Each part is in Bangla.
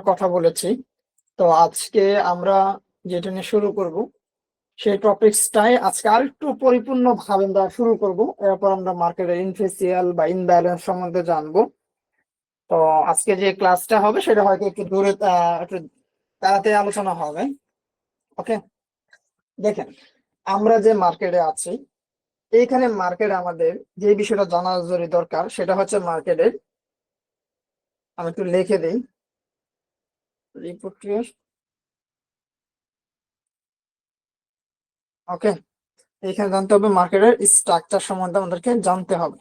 কথা বলেছি। তো আজকে আমরা যেটা নিয়ে শুরু করব সেই টপিকসটাই আজকে আরেকটু পরিপূর্ণ ভাবে আমরা শুরু করব। এরপর আমরা মার্কেটের ইনফেসিয়াল বা ইনব্যালেন্স সম্বন্ধে জানবো। তো আজকে যে ক্লাসটা হবে সেটা হয়তো একটু দূরে একটু তাড়াতাড়ি আলোচনা হবে। ওকে, দেখেন আমরা যে মার্কেটে আছি, এইখানে মার্কেট আমাদের যে বিষয়টা জানা জরুরি দরকার সেটা হচ্ছে মার্কেটের, আমি একটু লিখে দিই রিপোর্ট। ওকে, এখানে জানতে হবে মার্কেটের স্ট্রাকচার সম্বন্ধে আমাদেরকে জানতে হবে।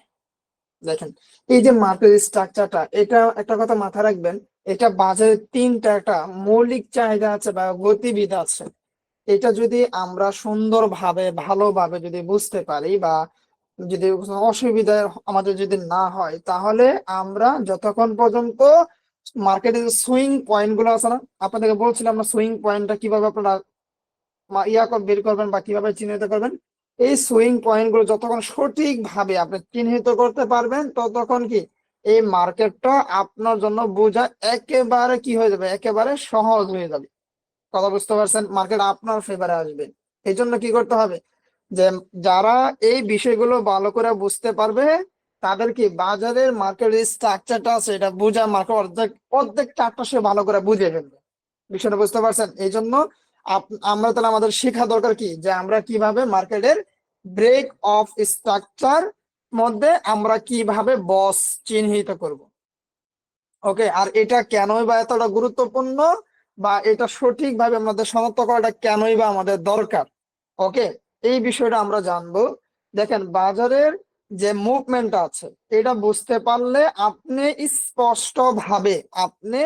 দেখেন এই যে মার্কেট স্ট্রাকচারটা, এটা একটা কথা মাথায় রাখবেন, এটা বাজারে তিনটা একটা মৌলিক চাহিদা আছে বা গতিবিধি আছে। এটা যদি আমরা সুন্দরভাবে ভালোভাবে যদি বুঝতে পারি বা যদি কোনো অসুবিধা আমাদের যদি না হয়, তাহলে আমরা যতক্ষণ পর্যন্ত মার্কেটের সুইং পয়েন্ট গুলো আছে না, আপনাদেরকে বলছিলাম না সুইং পয়েন্টটা কিভাবে আপনারা বের করবেন বা কিভাবে চিহ্নিত করবেন। এই সুইং পয়েন্ট গুলো যতক্ষণ সঠিক ভাবে আপনি চিহ্নিত করতে পারবেন, ততক্ষণ কি এই মার্কেটটা আপনার জন্য বোঝা একেবারে কি হয়ে যাবে, একেবারে সহজ হয়ে যাবে। কথা বুঝতে পারছেন? মার্কেট আপনার ফেভারে আসবে। এই জন্য কি করতে হবে, যে যারা এই বিষয়গুলো ভালো করে বুঝতে পারবে তাদের কি বাজারের মার্কেটের স্ট্রাকচারটা আছে এটা বোঝা, মার্কেট অর্ধেক অর্ধেক চারটা সে ভালো করে বুঝে ফেলবে। বিষয়টা বুঝতে পারছেন? এই জন্য আমরা তাহলে আমাদের শেখা দরকার কি, যে আমরা কিভাবে মার্কেটের ব্রেক অফ স্ট্রাকচার মধ্যে আমরা কিভাবে বস চিহ্নিত করব। ওকে, আর এটা কেনই বা এতটা গুরুত্বপূর্ণ বা এটা সঠিকভাবে আমাদের শনাক্ত করাটা কেনই বা আমাদের দরকার। ওকে, এই বিষয়টা আমরা জানবো। দেখেন বাজারের যে মুভমেন্ট আছে এটা বুঝতে পারলে আপনি স্পষ্ট ভাবে আপনি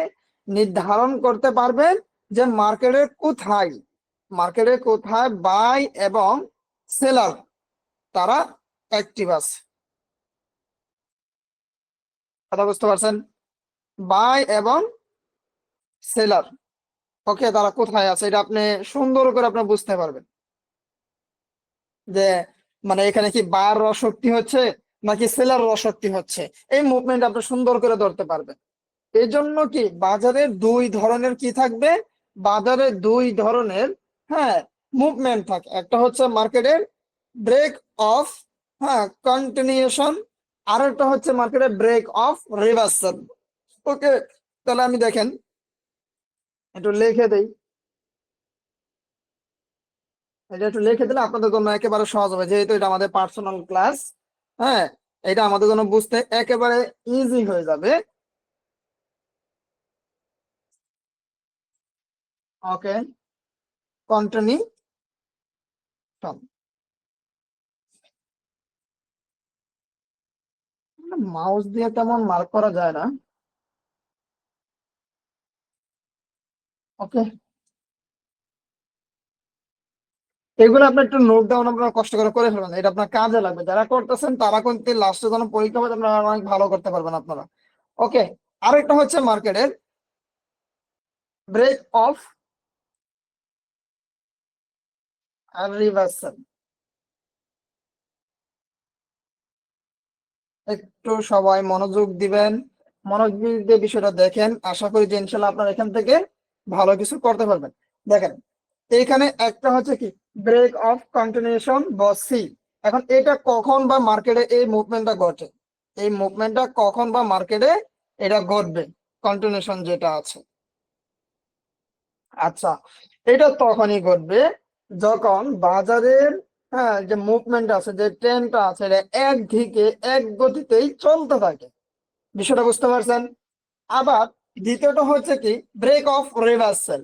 নির্ধারণ করতে পারবেন যে মার্কেটে কোথায় বাই এবং সেলার তারা অ্যাক্টিভ আছে। কথা বুঝতে পারছেন? বাই এবং সেলার, ওকে, তারা কোথায় আছে এটা আপনি সুন্দর করে আপনি বুঝতে পারবেন যে মানে এখানে কি বায়ার শক্তি হচ্ছে নাকি সেলার শক্তি হচ্ছে। এই মুভমেন্ট আপনি সুন্দর করে ধরতে পারবেন। এই জন্য কি বাজারে দুই ধরনের কি থাকবে, বাজারে দুই ধরনের, হ্যাঁ, মুভমেন্ট থাকে। একটা হচ্ছে মার্কেটের ব্রেক অফ, হ্যাঁ, কন্টিনিউশন, আর একটা হচ্ছে মার্কেটের ব্রেক অফ রিভার্সাল। ওকে, তাহলে আমি দেখেন একটু লিখে দেই, এটা একটু লিখে দিলে আপনাদের জন্য একেবারে সহজ হবে, যেহেতু এটা আমাদের পার্সোনাল ক্লাস। হ্যাঁ, এটা আমাদের জন্য বুঝতে একেবারে ইজি হয়ে যাবে। ওকে, কন্টিনিউশন, মাউস দিয়ে তেমন মার্ক করা যায় না। ওকে, এগুলো আপনার একটু নোট ডাউন আপনারা কষ্ট করে করে ফেলবেন, এটা আপনার কাজে লাগবে। যারা করতেছেন তারা কিন্তু লাস্টে যখন পরীক্ষা হবে আপনারা অনেক ভালো করতে পারবেন আপনারা। ওকে, আরেকটা হচ্ছে মার্কেটের ব্রেক অফ আর রিভার্সাল। একটু সবাই মনোযোগ দিবেন, মনোযোগ দিয়ে বিষয়টা দেখেন। আশা করি যে ইনশাল্লাহ আপনারা এখান থেকে ভালো কিছু করতে পারবেন। দেখেন এইখানে একটা হচ্ছে কি ব্রেক অফ কন্টিনিউশন বা সি। এখন এটা কখন বা মার্কেটে এই মুভমেন্টটা ঘটে, এই মুভমেন্টটা কখন বা মার্কেটে এটা ঘটবে, কন্টিনিউশন যেটা আছে। আচ্ছা, এটা তখনই ঘটবে যখন বাজারের, হ্যাঁ, যে মুভমেন্ট আছে, যে ট্রেন্ডটা আছে, এটা একদিকে এক গতিতেই চলতে থাকে। বিষয়টা বুঝতে পারছেন? আবার দ্বিতীয়টা হচ্ছে কি break of reversal.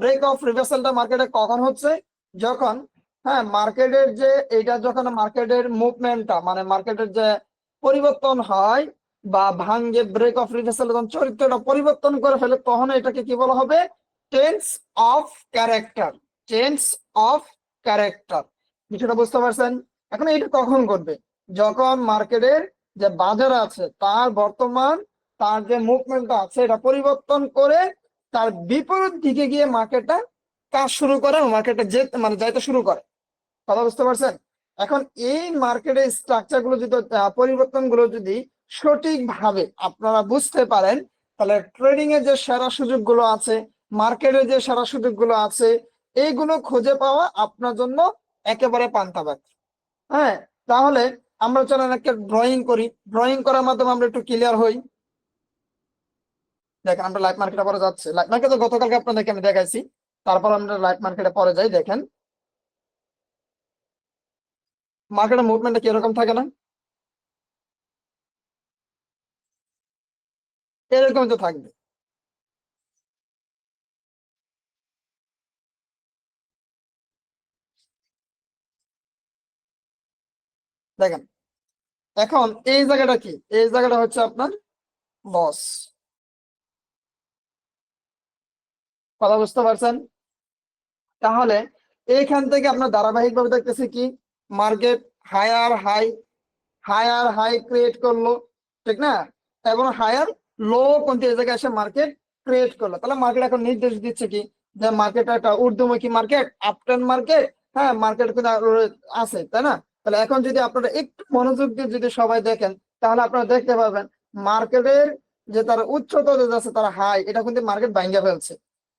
Break of রিভার্সালটা মার্কেটে কখন হচ্ছে, যখন, হ্যাঁ, মার্কেটের যে এটা যখন মার্কেটের মুভমেন্টটা মানে মার্কেটের যে পরিবর্তন হয় বা ভাঙ্গে, ব্রেক অফ রিভার্সাল যখন চরিত্রটা পরিবর্তন করে ফেলে, তখন এটাকে কি বলা হবে, change of character. Change of character, বিষয়টা বুঝতে পারছেন? এখন এটা কখন ঘটবে, যখন মার্কেটের যে বাজার আছে তার বর্তমান তার যে মুভমেন্টটা আছে এটা পরিবর্তন করে তার বিপরীত দিকে গিয়ে মার্কেটটা কাজ শুরু করে, মার্কেটে যে মানে যাইতে শুরু করে। কথা বুঝতে পারছেন? এখন এই মার্কেটের স্ট্রাকচার গুলো যদি পরিবর্তন গুলো যদি সঠিকভাবে আপনারা বুঝতে পারেন, তাহলে ট্রেডিং এর যে সেরা সুযোগগুলো আছে, মার্কেটের যে সেরা সুযোগগুলো আছে, এইগুলো খুঁজে পাওয়া আপনার জন্য একেবারে পান্তা ভাত। হ্যাঁ, তাহলে আমরা চলেন একটা ড্রয়িং করি, ড্রয়িং করার মাধ্যমে আমরা একটু ক্লিয়ার হই। দেখেন আমরা লাইভ মার্কেটে পরে যাচ্ছে, লাইভ মার্কেটে গতকালকে আপনাদেরকে আমি দেখাইছি, তারপর আমরা লাইভ মার্কেটে পরে যাই। দেখেন মার্কেটের মুভমেন্টটা কিরকম থাকে না, এরকম তো থাকবে। দেখেন এখন এই জায়গাটা কি, এই জায়গাটা হচ্ছে আপনার লস। কথা বুঝতে পারছেন? তাহলে এইখান থেকে আপনার ধারাবাহিক ভাবে দেখতেছি কি, market higher high, higher high create করলো, ঠিক না? এবং হায়ার লো কোনটি এই জায়গায় এসে মার্কেট ক্রিয়েট করলো। তাহলে মার্কেট এখন নির্দেশ দিচ্ছে কি, যে মার্কেট একটা ঊর্ধ্বমুখী মার্কেট, আপট্রেন্ড মার্কেট। হ্যাঁ, মার্কেট কিন্তু আছে, তাই না? তাহলে এখন যদি আপনারা একটু মনোযোগ দিয়ে যদি সবাই দেখেন, তাহলে আপনারা দেখতে পাবেন মার্কেটের যে তার উচ্চতা যে আছে, তার হাই, এটা কিন্তু মার্কেট ভাঙ্গা ফেলছে।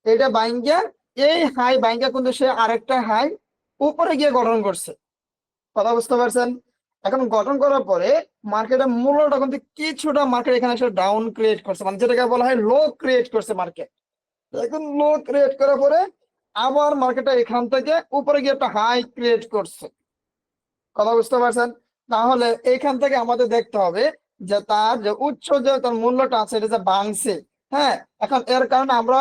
এটা ভাঙ্গা, এই হাই ভাঙ্গা কিন্তু সে আরেকটা হাই উপরে গিয়ে গঠন করছে। কথা বুঝতে পারছেন? এখন গঠন করার পরে মার্কেটের মূল্যটা কিন্তু কিছুটা মার্কেট এখানে এসে ডাউন ক্রিয়েট করছে, মানে যেটাকে বলা হয় লো ক্রিয়েট করছে মার্কেট। এখন লো ক্রিয়েট করার পরে আবার মার্কেটটা এখান থেকে উপরে গিয়ে একটা হাই ক্রিয়েট করছে। কথা বুঝতে পারছেন? তাহলে এইখান থেকে আমাদের দেখতে হবে যে তার যে উচ্চ যে তার মূল্যটা আছে, এটা যে ভাঙছে। হ্যাঁ, এখন এর কারণে আমরা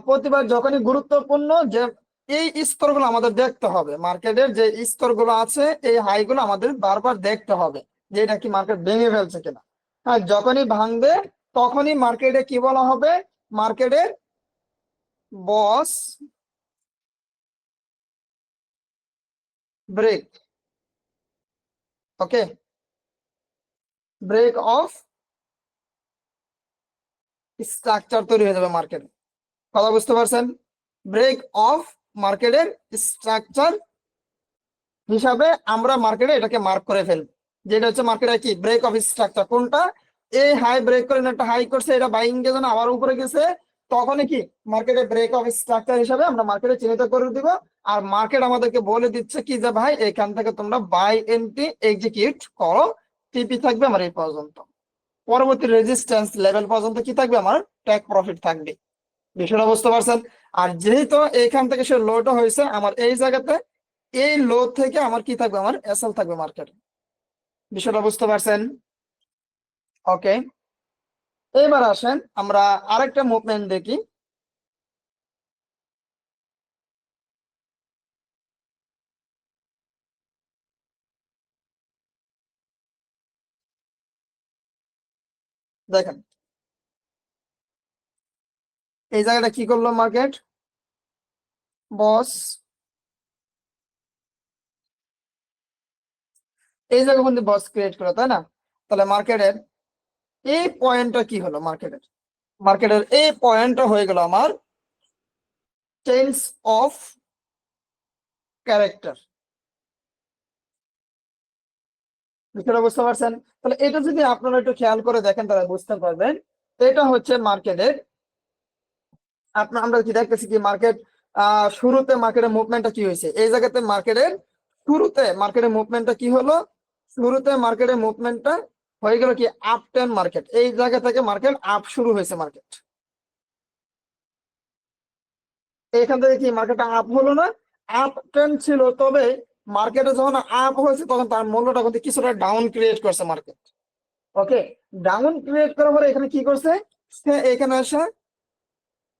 প্রতিবার যখনই গুরুত্বপূর্ণ যে এই স্তরগুলো আমাদের দেখতে হবে, মার্কেটের যে স্তরগুলো আছে এই হাইগুলো আমাদের বারবার দেখতে হবে যে এটা কি মার্কেট ভেঙে ফেলছে কিনা। হ্যাঁ, যখনই ভাঙবে তখনই মার্কেটে কি বলা হবে, মার্কেটের boss break. Okay, break of structure তৈরি হয়ে যাবে মার্কেটে। কথা বুঝতে পারছেন? ব্রেক অফ মার্কেটের স্ট্রাকচার হিসাবে আমরা মার্কেটে এটাকে মার্ক করে ফেলবো, যেটা হচ্ছে মার্কেটে কি ব্রেক অফ স্ট্রাকচার। কোনটা? এই হাই ব্রেক করে একটা হাই করছে, এটা বাইং এর জন্য আবার উপরে গেছে, তখনই কি মার্কেটে ব্রেক অফ স্ট্রাকচার হিসাবে আমরা মার্কেটে চিহ্নিত করে দিব। আর মার্কেট আমাদেরকে বলে দিচ্ছে কি, যে ভাই এখান থেকে তোমরা বাই এন্ট্রি এক্সিকিউট করো। টিপি থাকবে আমার এই পর্যন্ত, পরবর্তী রেজিস্ট্যান্স লেভেল পর্যন্ত কি থাকবে, আমার টেক প্রফিট থাকবে। বিষয়টা বুঝতে পারছেন? আর যেহেতু এখান থেকে সে লোটা হয়েছে আমার এই জায়গাতে, এই লো থেকে আমার কি থাকবে, আমার এসএল থাকবে মার্কেটে। বিষয়টা বুঝতে পারছেন? ওকে, এবার আসেন আমরা আরেকটা মুভমেন্ট দেখি। দেখেন এই জায়গাটা কি করলো মার্কেট, বস এই জায়গা কিন্তু বস ক্রিয়েট করলো, তাই না? তাহলে মার্কেটের এই পয়েন্টটা কি হলো, মার্কেটের এই পয়েন্টটা হয়ে গেল আমার চেঞ্জ অফ ক্যারেক্টার। বিষয়টা বুঝতে পারছেন? তাহলে এটা যদি আপনারা একটু খেয়াল করে দেখেন তাহলে বুঝতে পারবেন, এটা হচ্ছে মার্কেটের আপনার, আমরা কি দেখতেছি কি মার্কেট শুরুতে মার্কেটের মুভমেন্টটা কি হয়েছে, এই জায়গাতে মার্কেটের শুরুতে মার্কেটের মুভমেন্টটা কি হলো, শুরুতে মার্কেটের মুভমেন্টটা হয়ে গেল কি আপ টেন মার্কেট, এই জায়গা থেকে মার্কেট আপ শুরু হয়েছে মার্কেট। এখান থেকে কি মার্কেটটা আপ হলো না, আপ ট্রেন্ড ছিল, তবে মার্কেটে যখন আপ হয়েছে তখন তার মূল্যটা কিন্তু কিছুটা ডাউন ক্রিয়েট করছে মার্কেট। ওকে, ডাউন ক্রিয়েট করার পরে এখানে কি করছে, সে এখানে এসে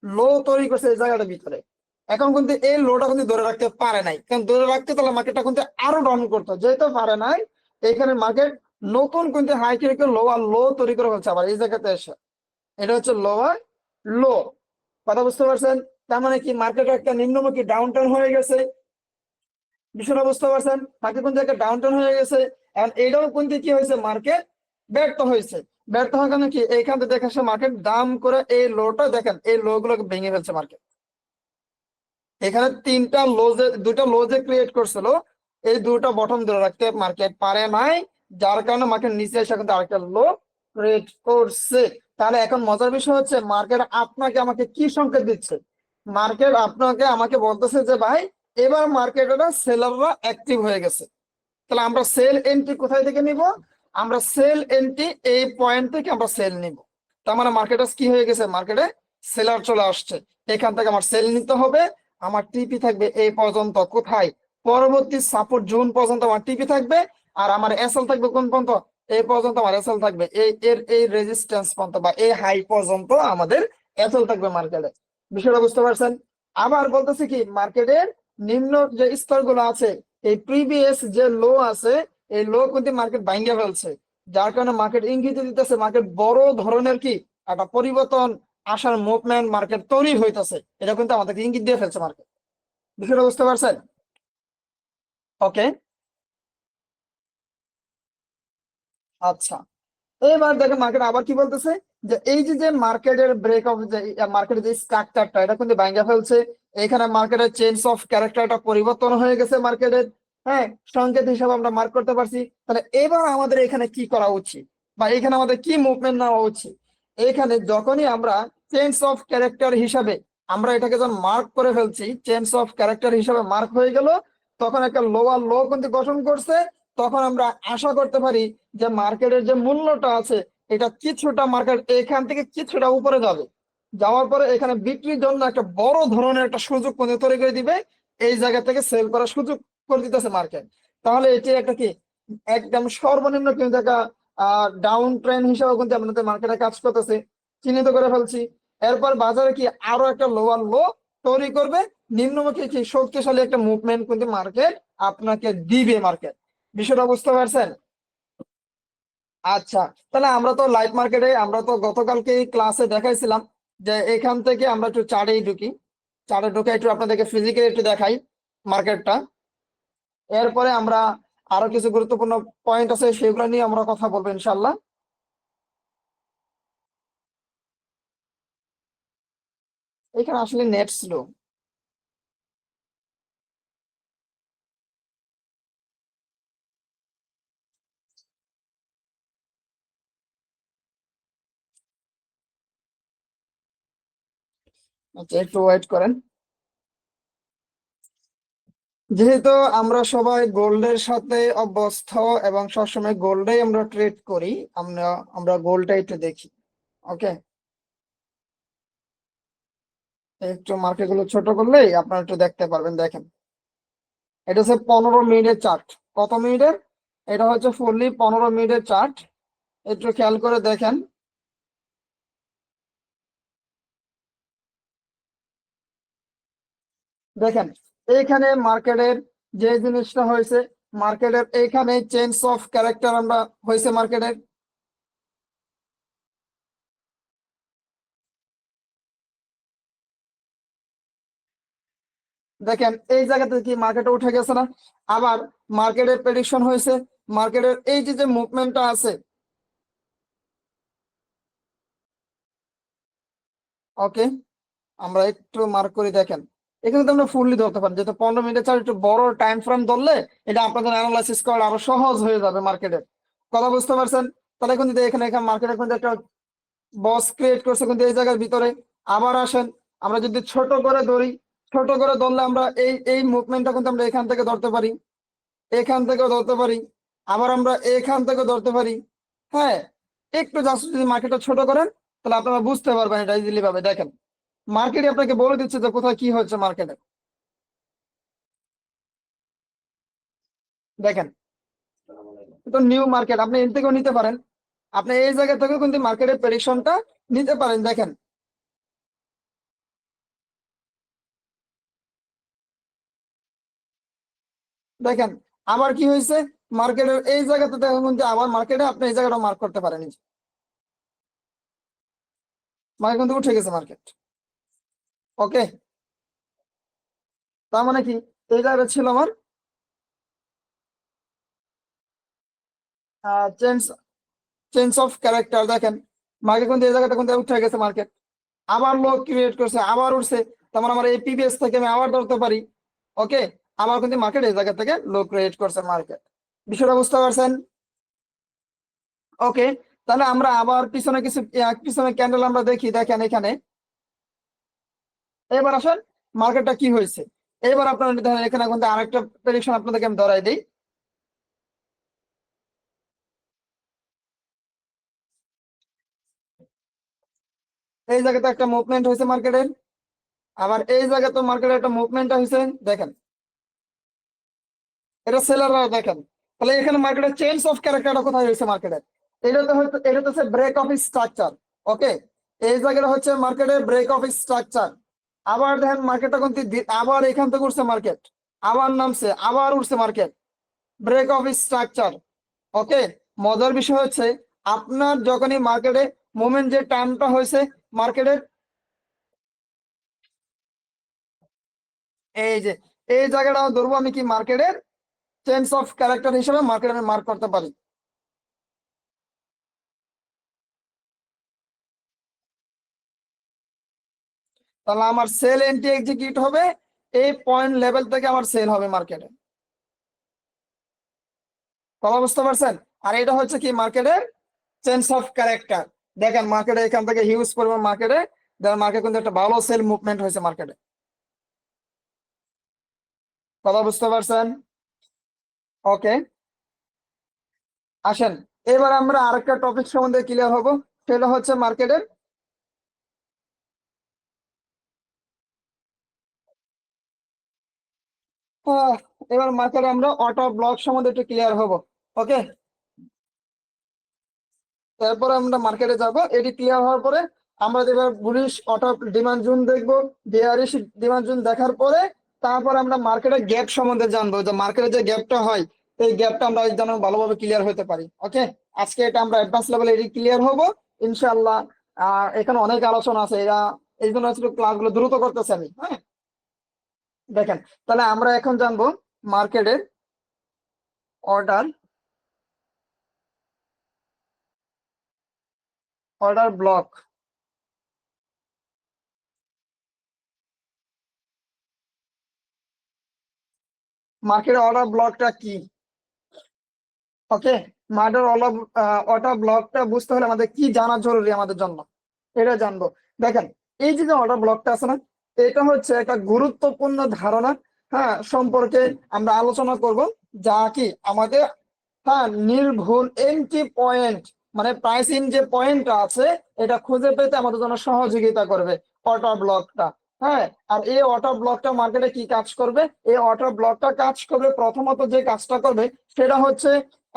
লো তৈরি করছে এই জায়গাটার ভিতরে। এখন কিন্তু এই লোটা কিন্তু ধরে রাখতে পারে নাই, কারণ ধরে রাখতে তাহলে মার্কেটটা কিন্তু আরো ডাউন করতো, যেহেতু পারে নাই এখানে মার্কেট নতুন কিন্তু হাই ক্রিয়েট লোয়ার লো তৈরি করে হচ্ছে আবার এই জায়গাতে এসে। এটা হচ্ছে লোয়ার লো। কথা বুঝতে পারছেন? তার মানে কি মার্কেট একটা নিম্নমুখী ডাউন টাউন হয়ে গেছে। বিষয়টা বুঝতে পারছেন? মার্কেট কিন্তু একটা ডাউন টাউন হয়ে গেছে। এখন এইটাও কিন্তু কি হয়েছে, মার্কেট ব্যর্থ হয়েছে। ব্যর্থ হওয়ার কারণে কি এইখান থেকে দেখে মার্কেট দাম করে এই লোটা, দেখেন এই লো গুলোকে ভেঙে ফেলছে মার্কেট। এখানে তিনটা লোজে, দুটা লোজে ক্রিয়েট করছিল, এই দুটো বটম ধরে রাখতে মার্কেট পারে নাই, যার কারণে মার্কেট নিচে এসে কিন্তু আরেকটা লো ক্রিয়েট করছে। তাহলে এখন মজার বিষয় হচ্ছে মার্কেট আপনাকে আমাকে কি সংকেত দিচ্ছে? মার্কেট আপনাকে আমাকে বলতেছে যে ভাই এবার মার্কেটে সেলাররা অ্যাক্টিভ হয়ে গেছে। তাহলে আমরা সেল এন্ট্রি কোথায় থেকে নিব? আমরা সেল এন্ট্রি এই পয়েন্ট থেকে আমরা সেল নিব। তার মানে মার্কেটে কি হয়ে গেছে? মার্কেটে সেলার চলে আসছে। এখান থেকে আমার সেল নিতে হবে। আমার টিপি থাকবে এই পর্যন্ত, কোথায়? পরবর্তী সাপোর্ট জোন পর্যন্ত আমার টিপি থাকবে। আর আমার এসএল থাকবে কোন পর্যন্ত? এই পর্যন্ত আমার এসএল থাকবে, এই রেজিস্ট্যান্স পর্যন্ত বা এই হাই পর্যন্ত আমাদের এসএল থাকবে মার্কেটে। বিষয়টা বুঝতে পারছেন? আবার বলতেছি কি, মার্কেটের নিম্ন যে স্তরগুলো আছে, এই প্রিভিয়াস যে লো আছে, এই লো কিন্তু মার্কেট ভাঙিয়ে ফেলছে। যার কারণে মার্কেট ইঙ্গিত দিতেছে মার্কেট বড় ধরনের কি একটা পরিবর্তন আসার মুভমেন্ট মার্কেট তৈরি হইতেছে। এটা কিন্তু আমাদেরকে ইঙ্গিত দিয়ে ফেলছে মার্কেট। বিষয়টা বুঝতে পারছেন? ওকে, আচ্ছা। এবার দেখেন মার্কেট আবার কি বলতেছে, যে এই যে যে মার্কেটের ব্রেক অফ, যে মার্কেটের যে স্ট্রাকচারটা এটা কিন্তু ভাঙা ফেলছে। এখানে মার্কেটের চেঞ্জ অফ ক্যারেক্টারটা পরিবর্তন হয়ে গেছে মার্কেটের। হ্যাঁ, সংকেত হিসাবে আমরা মার্ক করতে পারছি। তাহলে এবার আমাদের এখানে কি করা উচিত, বা এখানে আমাদের কি মুভমেন্ট নেওয়া উচিত? এখানে যখনই আমরা চেঞ্জ অফ ক্যারেক্টার হিসাবে আমরা এটাকে যখন মার্ক করে ফেলছি, চেঞ্জ অফ ক্যারেক্টার হিসাবে মার্ক হয়ে গেল, তখন একটা লোয়ার লো কিন্তু গঠন করছে। তখন আমরা আশা করতে পারি যে মার্কেটের যে মূল্যটা আছে, এটা কিছুটা মার্কেট এখান থেকে কিছুটা উপরে যাবে। যাওয়ার পরে এখানে বিক্রির জন্য একটা বড় ধরনের একটা সুযোগ কিন্তু তৈরি করে দিবে। এই জায়গা থেকে সেল করার সুযোগ করে দিতেছে মার্কেট। তাহলে এটি একটা কি, একদম সর্বনিম্ন কিন্তু একটা ডাউন ট্রেন্ড হিসাবে কিন্তু আপনাদের মার্কেটে কাজ করতেছে, চিহ্নিত করে ফেলছি। এরপর বাজারে কি আরো একটা লোয়ার লো তৈরি করবে, নিম্নমুখী কি শক্তিশালী একটা মুভমেন্ট কিন্তু মার্কেট আপনাকে দিবে মার্কেট। বিষয়টা বুঝতে পারছেন? আচ্ছা, তাহলে আমরা তো লাইভ মার্কেটে আমরা তো গতকালকে ক্লাসে দেখাইছিলাম যে এখান থেকে আমরা একটু চার্টেই ঢুকি। চার্টে ঢুকে একটু আপনাদেরকে ফিজিক্যালি একটু দেখাই মার্কেটটা। এরপরে আমরা আরো কিছু গুরুত্বপূর্ণ পয়েন্ট আছে, সেগুলো নিয়ে আমরা কথা বলবো ইনশাল্লাহ। এখানে আসলে নেট স্লো। আচ্ছা, একটু ওয়েট করেন। যেহেতু আমরা সবাই গোল্ডের সাথে অভ্যস্ত এবং সবসময় গোল্ডেই আমরা ট্রেড করি, আমরা আমরা গোল্ডটা একটু দেখি। ওকে, একটু মার্কেট গুলো ছোট করলেই আপনারা একটু দেখতে পারবেন। দেখেন, এটা হচ্ছে 15 মিনিটের চার্ট। কত মিনিটের? এটা হচ্ছে ফুললি 15 মিনিটের চার্ট। একটু খেয়াল করে দেখেন। দেখেন, এইখানে মার্কেটের যে জিনিসটা হয়েছে, মার্কেটের এইখানে চেঞ্জ অফ ক্যারেক্টার আমরা হয়েছে মার্কেটের। দেখেন এই জায়গাতে কি মার্কেটে উঠে গেছে না? আবার মার্কেটের প্রেডিকশন হয়েছে, মার্কেটের এই যে যে মুভমেন্টটা আছে। ওকে, আমরা একটু মার্ক করে দেখেন। এখানে তো আমরা ফুললি ধরতে পারি, যেহেতু 15 মিনিটের চার্ট একটু বড় টাইম ফ্রেম ধরলে এটা আপনাদের অ্যানালাইসিস করা আরো সহজ হয়ে যাবে মার্কেটের। কথা বুঝতে পারছেন? তাহলে কিন্তু এখানে এখানে মার্কেটে কিন্তু একটা বস ক্রিয়েট করছে কিন্তু এই জায়গার ভিতরে। আবার আসেন, আমরা যদি ছোট করে ধরি, ছোট করে ধরলে আমরা এই এই মুভমেন্টটা কিন্তু আমরা এখান থেকে ধরতে পারি, এখান থেকেও ধরতে পারি, আবার আমরা এখান থেকে ধরতে পারি। হ্যাঁ, একটু জাস্ট যদি মার্কেটটা ছোট করেন তাহলে আপনারা বুঝতে পারবেন এটা ইজিলি ভাবে। দেখেন, মার্কেটে আপনাকে বলে দিচ্ছে যে কোথায় কি হচ্ছে মার্কেটে। দেখেন, তো নিউ মার্কেট আপনি এর থেকেও নিতে পারেন। আপনি এই জায়গা থেকেও কিন্তু মার্কেটের প্রেডিকশনটা নিতে পারেন। দেখেন, দেখেন আবার কি হয়েছে, মার্কেটের এই জায়গাতে দেখেন কিন্তু আবার মার্কেটে আপনি এই জায়গাটা মার্ক করতে পারেন। মার্কেট কিন্তু উঠে গেছে মার্কেট। ওকে, তার মানে কি, এই জায়গাটা ছিল আমার চেঞ্জ চেঞ্জ অফ ক্যারেক্টার। দেখেন, মার্কেট কিন্তু এই জায়গাটা কিন্তু উঠে গেছে মার্কেট, আবার লো ক্রিয়েট করছে, আবার উঠছে। তার মানে আমার এই পিভিএস থেকে আমি আবার ধরতে পারি। ওকে, আবার কিন্তু মার্কেট এই জায়গা থেকে লো ক্রিয়েট করছে মার্কেট। বিষয়টা বুঝতে পারছেন? ওকে, তাহলে আমরা আবার পিছনে কিছু পিছনে ক্যান্ডেল আমরা দেখি, দেখেন এখানে। এবার আসেন মার্কেটটা কি হয়েছে। এবার আপনারা দেখেন এখানে কিন্তু আরেকটা প্রেডিকশন আপনাদেরকে আমি ধরাই দিই। এই জায়গাতে একটা মুভমেন্ট হয়েছে মার্কেটের, আবার এই জায়গাতে মার্কেটের একটা মুভমেন্ট হয়েছে। দেখেন এটা সেলাররা দেখেন, তাহলে এখানে মার্কেটের চেঞ্জ অফ ক্যারেক্টারটা কোথায় হয়েছে মার্কেটের। এটাতে হয়তো এটা হচ্ছে ব্রেক অফ স্ট্রাকচার। ওকে, এই জায়গাটা হচ্ছে মার্কেটের ব্রেক অফ স্ট্রাকচার। আবার দেখেন মার্কেটটা কিন্তু আবার এখান থেকে উঠছে মার্কেট, আবার নামছে, আবার উঠছে মার্কেট, ব্রেক অফ স্ট্রাকচার। ওকে, মজার বিষয় হচ্ছে আপনার যখনই মার্কেটে মোমেন্ট যে টাইমটা হয়েছে মার্কেটের, এই যে এই জায়গাটা ধরবো আমি কি মার্কেটের চেঞ্জ অফ ক্যারেক্টার হিসেবে মার্কেট আমি মার্ক করতে পারি। তাহলে আমার সেল এন্ট্রি এক্সিকিউট হবে, এই পয়েন্ট লেভেল থেকে আমার সেল হবে মার্কেটে। কথা বুঝতে পারছেন? আর এটা হচ্ছে কি মার্কেটের চেঞ্জ অফ ক্যারেক্টার। দেখেন মার্কেটে এখান থেকে হিউজ পরিমাণ মার্কেটে, দেখেন মার্কেট কিন্তু একটা ভালো সেল মুভমেন্ট হয়েছে মার্কেটে। কথা বুঝতে পারছেন? ওকে, আসেন এবার আমরা আরেকটা টপিক সম্বন্ধে ক্লিয়ার হব, সেটা হচ্ছে মার্কেটের আহ, এবার মার্কেটে আমরা অটো ব্লক সম্বন্ধে একটু ক্লিয়ার হব। ওকে, তারপরে আমরা মার্কেটে যাব। এটি ক্লিয়ার হওয়ার পরে আমরা এবার বুলিশ অটো ডিমান্ড জোন দেখবো, বিয়ারিশ ডিমান্ড জোন দেখার পরে তারপর আমরা মার্কেটের গ্যাপ সম্বন্ধে জানবো, যে মার্কেটে যে গ্যাপটা হয় এই গ্যাপটা আমরা যেন ভালোভাবে ক্লিয়ার হতে পারি। ওকে, আজকে এটা আমরা অ্যাডভান্স লেভেলে এটি ক্লিয়ার হব ইনশাআল্লাহ। এখানে অনেক আলোচনা আছে, এরা এই জন্য আসলে ক্লাসগুলো দ্রুত করতেছে আমি। হ্যাঁ, দেখেন তাহলে আমরা এখন জানবো মার্কেটের অর্ডার, অর্ডার ব্লক। মার্কেটের অর্ডার ব্লকটা কি? ওকে, মার্ডার অর্ডার ব্লকটা বুঝতে হলে আমাদের কি জানা জরুরি আমাদের জন্য, এটা জানবো। দেখেন এই যে অর্ডার ব্লকটা আছে না, এটা হচ্ছে একটা গুরুত্বপূর্ণ ধারণা, হ্যাঁ, সম্পর্কে আমরা আলোচনা করব, যা কি আমাদের, হ্যাঁ, নির্ভুল এন্ট্রি পয়েন্ট মানে প্রাইসিং যে পয়েন্টটা আছে এটা খুঁজে পেতে আমাদের জন্য সহযোগিতা করবে অটো ব্লকটা। হ্যাঁ, আর এই অটো ব্লকটা মার্কেটে কি কাজ করবে, এই অটো ব্লকটা কাজ করবে প্রথমত যে কাজটা করবে সেটা হচ্ছে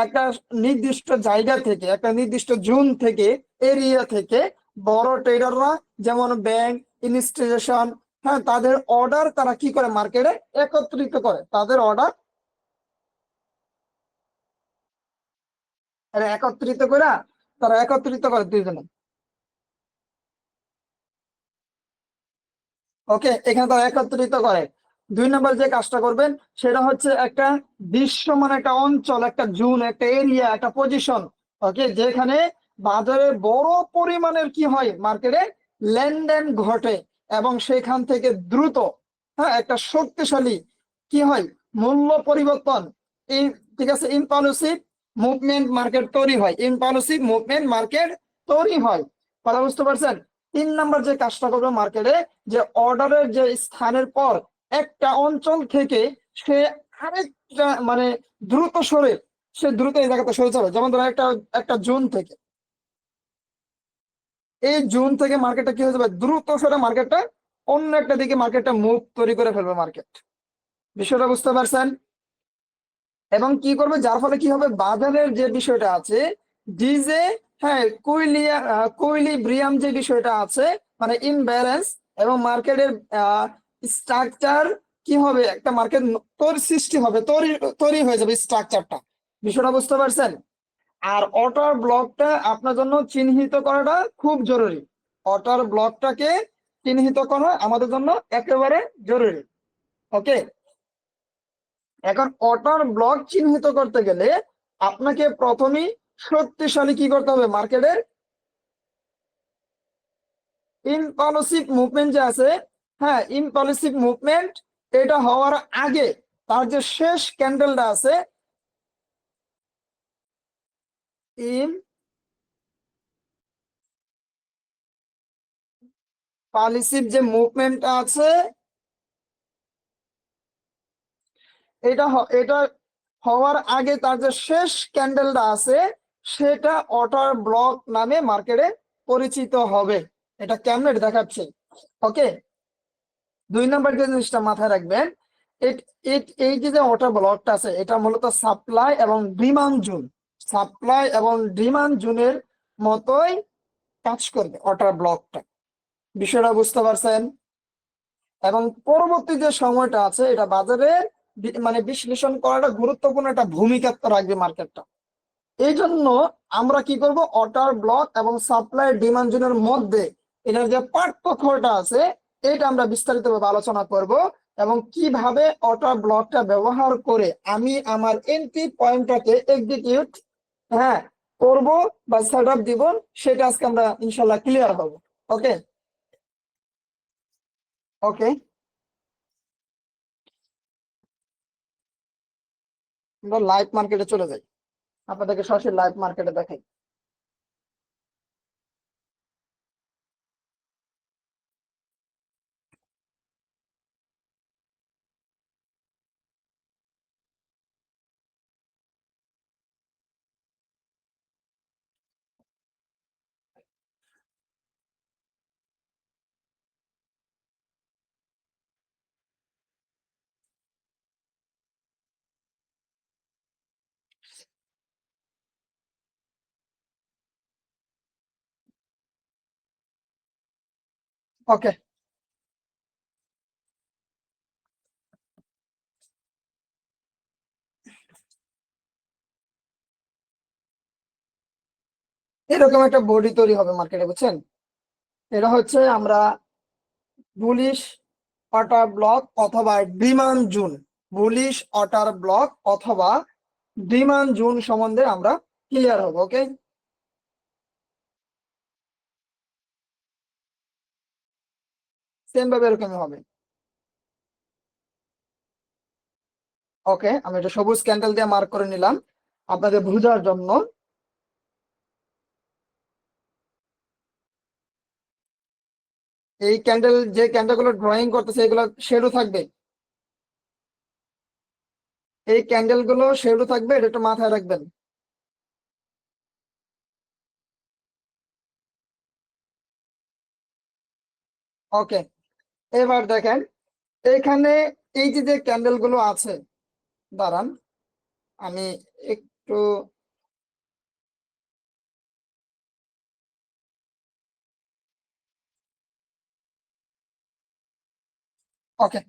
একটা নির্দিষ্ট জায়গা থেকে, একটা নির্দিষ্ট জোন থেকে, এরিয়া থেকে বড় ট্রেডাররা যেমন ব্যাংক, ইনস্টিটিউশন, হ্যাঁ, তাদের অর্ডার তারা কি করে মার্কেটে একত্রিত করে, তাদের অর্ডার একত্রিত করে, তারা একত্রিত করে দুইজনে। ওকে, এখানে তারা একত্রিত করে। দুই নম্বর যে কাজটা করবেন সেটা হচ্ছে একটা বিশ্ব মানে একটা অঞ্চল, একটা জোন, একটা এরিয়া, একটা পজিশন, ওকে, যেখানে বাজারে বড় পরিমাণের কি হয় মার্কেটে লেনদেন ঘটে এবং সেখান থেকে দ্রুত, হ্যাঁ, একটা শক্তিশালী কি হয় মূল্য পরিবর্তন, এই, ঠিক আছে, ইম্পালসিভ মুভমেন্ট মার্কেট তৈরি হয়, ইম্পালসিভ মুভমেন্ট মার্কেট তৈরি হয়। কথা বুঝতে পারছেন? তিন নাম্বার যে কাজটা করবে মার্কেটে, যে অর্ডারের যে স্থানের পর একটা অঞ্চল থেকে সে আরেকটা মানে দ্রুত সরে, সে দ্রুত এই জায়গাতে সরে যাবে। যেমন ধরো একটা একটা জোন থেকে, এই জোন থেকে মার্কেটটা কি হয়ে যাবে, দ্রুত সরে মার্কেটটা অন্য একটা দিকে মার্কেটটা মুভ তৈরি করে ফেলবে মার্কেট। বিষয়টা বুঝতে পারছেন? এবং কি করবে যার ফলে কি হবে, বাজারের যে বিষয়টা আছে, ডিজে, হ্যাঁ, কুইলিব্রিয়াম যে বিষয়টা আছে মানে ইমব্যালেন্স এবং মার্কেটের স্ট্রাকচার কি হবে, একটা মার্কেট তৈরি সৃষ্টি হবে, তৈরি তৈরি হয়ে যাবে স্ট্রাকচারটা। বিষয়টা বুঝতে পারছেন? আর অটার ব্লকটা আপনার জন্য চিহ্নিত করাটা খুব জরুরি, অটার ব্লকটাকে চিহ্নিত করা আমাদের জন্য একেবারে জরুরি। ওকে, এখন অটার ব্লক চিহ্নিত করতে গেলে আপনাকে প্রথমেই শক্তিশালী কি করতে হবে মার্কেটের ইনপলিসিভ মুভমেন্ট যে আছে, হ্যাঁ, ইনপলিসিভ মুভমেন্ট এটা হওয়ার আগে তার যে শেষ ক্যান্ডেলটা আছে পালিসিভ যে মুভমেন্টটা আছে এটা হওয়ার আগে তার যে শেষ ক্যান্ডেলটা আছে সেটা অর্ডার ব্লক নামে মার্কেটে পরিচিত হবে। এটা কেমনে দেখাচ্ছে। ওকে, 2 নম্বর যে জিনিসটা মাথায় রাখবেন, এই যে অর্ডার ব্লকটা আছে এটা মূলত সাপ্লাই এবং ডিমান্ড জোন, সাপ্লাই এবং ডিমান্ড জোনের মতোই কাজ করবে অর্ডার ব্লকটা। বিষয়টা বুঝতে পারছেন? এবং পরবর্তী যে সময়টা আছে এটা বাজারে মানে বিশ্লেষণ করাটা গুরুত্বপূর্ণ একটা ভূমিকা রাখবে মার্কেটটা। এই জন্য আমরা কি করব, অর্ডার ব্লক এবং সাপ্লাই ডিমান্ড জোনের মধ্যে এটার যে পার্থক্যটা আছে এটা আমরা বিস্তারিতভাবে আলোচনা করব এবং কিভাবে অর্ডার ব্লকটা ব্যবহার করে আমি আমার এন্ট্রি পয়েন্টটাকে এক্সিকিউট হ্যাঁ করব বা সেট আপ দিব, সেটা আজকে আমরা ইনশাল্লাহ ক্লিয়ার হব। ওকে ওকে, আমরা লাইভ মার্কেটে চলে যাই, আপনাদেরকে সরাসরি লাইভ মার্কেটে দেখাই। ওকে, এরকম একটা বডি তৈরি হবে মার্কেটে, বুঝছেন? এটা হচ্ছে আমরা বুলিশ অর্ডার ব্লক অথবা demand zone, bullish order block অথবা ডিমান্ড জোন সম্বন্ধে আমরা ক্লিয়ার হব। ওকে, সেম ভাবে এরকমই হবে। ওকে, আমি এটা সবুজ ক্যান্ডেল দিয়ে মার্ক করে নিলাম আপনাদের বোঝার জন্য। এই ক্যান্ডেল যে ক্যান্ডেল গুলো ড্রয়িং করতেছে এগুলো শেডো থাকবে, এই ক্যান্ডেল গুলো শেডো থাকবে, এটা একটু মাথায় রাখবেন। ওকে, এবার দেখেন এখানে এই যে যে ক্যান্ডেল গুলো আছে, দাঁড়ান আমি একটু, ওকে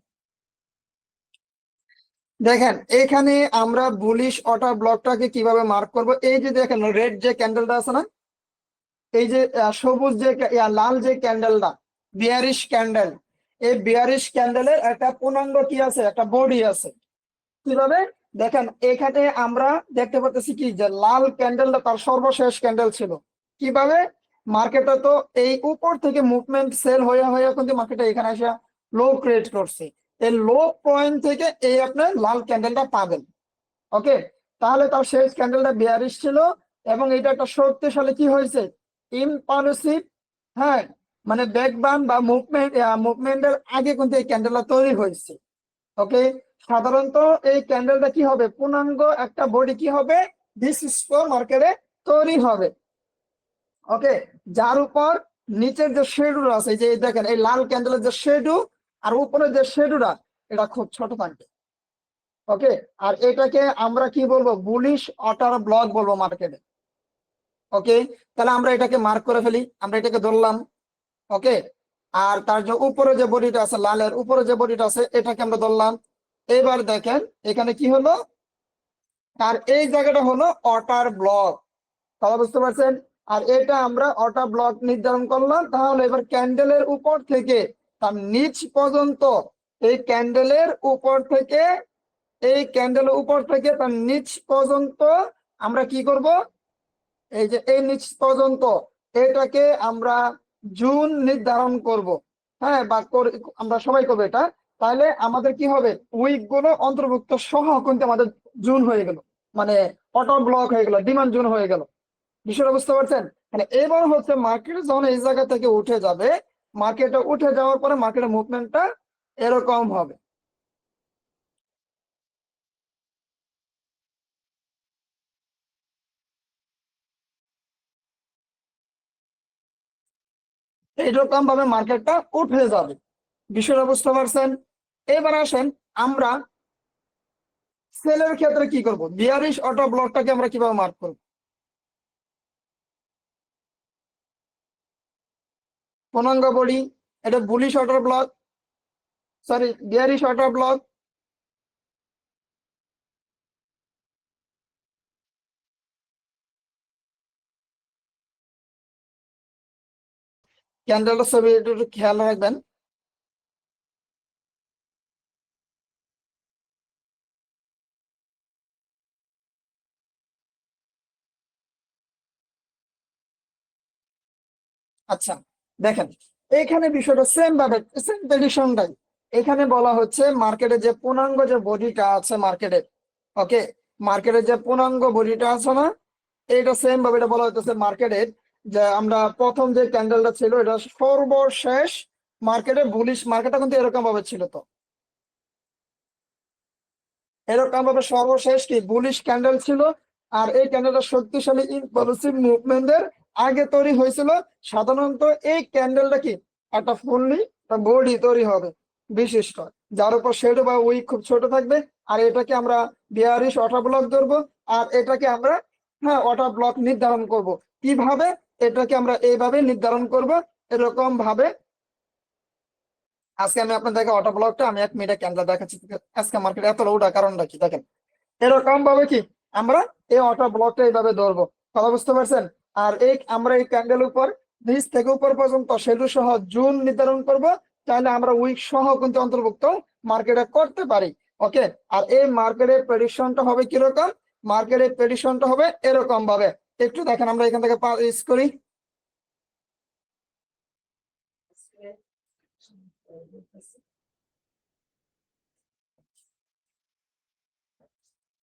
দেখেন এখানে আমরা বুলিশ অর্ডার ব্লকটাকে কিভাবে মার্ক করব। এই যে দেখেন রেড যে ক্যান্ডেলটা আছে না, এই যে সবুজ যে লাল যে ক্যান্ডেলটা বিয়ারিশ ক্যান্ডেল, এই বিয়ারিশ ক্যান্ডেলের একটা পূর্ণাঙ্গ কি আছে, একটা বডি আছে। কিভাবে দেখেন এখানে আমরা দেখতে পাচ্ছি কি যে লাল ক্যান্ডেলটা তার সর্বশেষ ক্যান্ডেল ছিল। কিভাবে মার্কেটে তো এই উপর থেকে মুভমেন্ট সেল হয়ে হয়ে কিন্তু মার্কেটে এখানে এসে লো ক্রিয়েট করছে, এই লো পয়েন্ট থেকে এই আপনার লাল ক্যান্ডেলটা পাবেন। ওকে, তাহলে তার শেষ ক্যান্ডেলটা বিয়ারিশ ছিল এবং এটা একটা শক্তিশালী কি হয়েছে, ইমপালসিভ, হ্যাঁ মানে ব্যাকবান বা মুভমেন্টের আগে কিন্তু এই ক্যান্ডেলটা তৈরি হয়েছে। ওকে, সাধারণত এই ক্যান্ডেলটা কি হবে, পূর্ণাঙ্গ একটা বডি কি হবে, বিশিষ্ট মার্কেটে তৈরি হবে। ওকে, যার উপর নিচের যে শেডুল আছে, এই যে দেখেন এই লাল ক্যান্ডেলের যে শেডু আর উপরের যে শেডুটা এটা খুব ছোট থাকবে। ওকে, আর এটাকে আমরা কি বলবো, বুলিশ অর্ডার ব্লক বলবো মার্কেটে। ওকে, তাহলে আমরা এটাকে মার্ক করে ফেলি, আমরা এটাকে ধরলাম। ওকে, আর তার যে উপরে যে বডিটা আছে, লালের উপরে যে বডিটা আছে এটাকে আমরা ধরলাম। এবার দেখেন এখানে কি হলো, আর এই জায়গাটা হলো অর্ডার ব্লক, কথা বুঝতে পারছেন? আর এটা আমরা অর্ডার ব্লক নির্ধারণ করলাম। তাহলে এবার ক্যান্ডেলের উপর থেকে তার নিচ পর্যন্ত, এই ক্যান্ডেলের উপর থেকে, এই ক্যান্ডেলের উপর থেকে তার নিচ পর্যন্ত আমরা কি করব, এই যে এই নিচ পর্যন্ত এটাকে আমরা জুন নির্ধারণ করব। হ্যাঁ, বা আমরা সবাই করবো এটা। তাহলে আমাদের কি হবে, উইক গুলো অন্তর্ভুক্ত সহ কিন্তু আমাদের জুন হয়ে গেল, মানে অটো ব্লক হয়ে গেল, ডিমান্ড জুন হয়ে গেল। বিষয়টা বুঝতে পারছেন? মানে এবার হচ্ছে মার্কেট যখন এই জায়গা থেকে উঠে যাবে, মার্কেটে উঠে যাওয়ার পরে মার্কেটের মুভমেন্টটা এরকম হবে। এইরকম ভাবে মার্কেটটা উঠে যাবে। বিষয়টা বুঝতে পারছেন? এবার আসেন আমরা সেলের ক্ষেত্রে কি করব, বিয়ারিশ অটো ব্লকটাকে আমরা কিভাবে মার্ক করব। পূর্ণাঙ্গ বডি, এটা bullish auto block, sorry bearish auto block. ক্যান্ডেলটা ছবি একটু একটু খেয়াল রাখবেন। আচ্ছা, দেখেন এখানে বিষয়টা সেম ভাবে, সেম প্রেডিকশনটাই এখানে বলা হচ্ছে। মার্কেটে যে পূর্ণাঙ্গ যে বডিটা আছে মার্কেটে, ওকে, মার্কেটে যে পূর্ণাঙ্গ বডিটা আছে না, এটা সেম ভাবে এটা বলা হচ্ছে মার্কেটের যে আমরা প্রথম যে ক্যান্ডেলটা ছিল এটা সর্বশেষ মার্কেটে বুলিশ, মার্কেটটা কিন্তু এরকম ভাবে ছিল। তো এরকম ভাবে সর্বশেষ কি বুলিশ ক্যান্ডেল ছিল। আর এই ক্যান্ডেলটা শক্তিশালী ইম্পালসিভ মুভমেন্টের আগে তৈরি হয়েছিল। সাধারণত এই ক্যান্ডেলটা কি একটা ফুললি বডি তৈরি হবে বিশিষ্ট, যার উপর শেডো বা উইক খুব ছোট থাকবে। আর এটাকে আমরা বিয়ারিশ ওয়াটার ব্লক ধরবো। আর এটাকে আমরা হ্যাঁ ওয়াটার ব্লক নির্ধারণ করব। কিভাবে? এটাকে আমরা এইভাবে নির্ধারণ করব, এরকম ভাবে। আজকে আমি আপনাদেরকে ওয়াটার ব্লকটা আমি 1 মিনিটে ক্যান্ডেল দেখাচ্ছি। আজকে মার্কেটে এত লোডা কারণটা কি দেখেন, এরকম ভাবে কি আমরা এই অটো ব্লকটা এইভাবে ধরবো। কথা বুঝতে পারছেন? আর এই আমরা এই ক্যান্ডেল উপর নিচ থেকে উপর পর্যন্ত শেডো সহ জুন নির্ধারণ করব। তাহলে আমরা উইক সহ কিন্তু অন্তর্ভুক্ত মার্কেটে করতে পারি। ওকে, আর এই মার্কেটের প্রেডিকশনটা হবে কিরকম? মার্কেটের প্রেডিকশনটা হবে এরকম ভাবে। একটু দেখেন আমরা এখান থেকে ইউজ করি।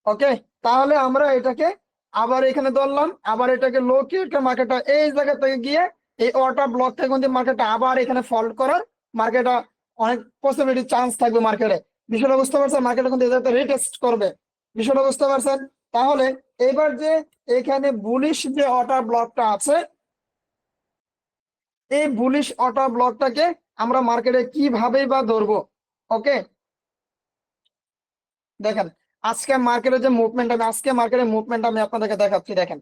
ওকে, তাহলে আমরা এটাকে আবার এখানে ধরলাম, আবার এটাকে লোকে একটা মার্কেটটা এই জায়গা থেকে গিয়ে এই অর্ডার ব্লক থেকে কিন্তু মার্কেটটা আবার এখানে ফল্ট করার মার্কেটটা অনেক পসিবিলিটি চান্স থাকবে মার্কেটে। বিষয়টা বুঝতে পারছেন? মার্কেটে কিন্তু এই জায়গাতে রিটেস্ট করবে। বিষয়টা বুঝতে পারছেন? তাহলে এবার যে এখানে বুলিশ যে অর্ডার ব্লকটা আছে, এই বুলিশ অর্ডার ব্লকটাকে আমরা মার্কেটে কিভাবেই বা ধরবো। ওকে, দেখেন আজকে মার্কেটের যে মুভমেন্ট, আমি আজকে মার্কেটের মুভমেন্ট আমি আপনাদেরকে দেখাচ্ছি। দেখেন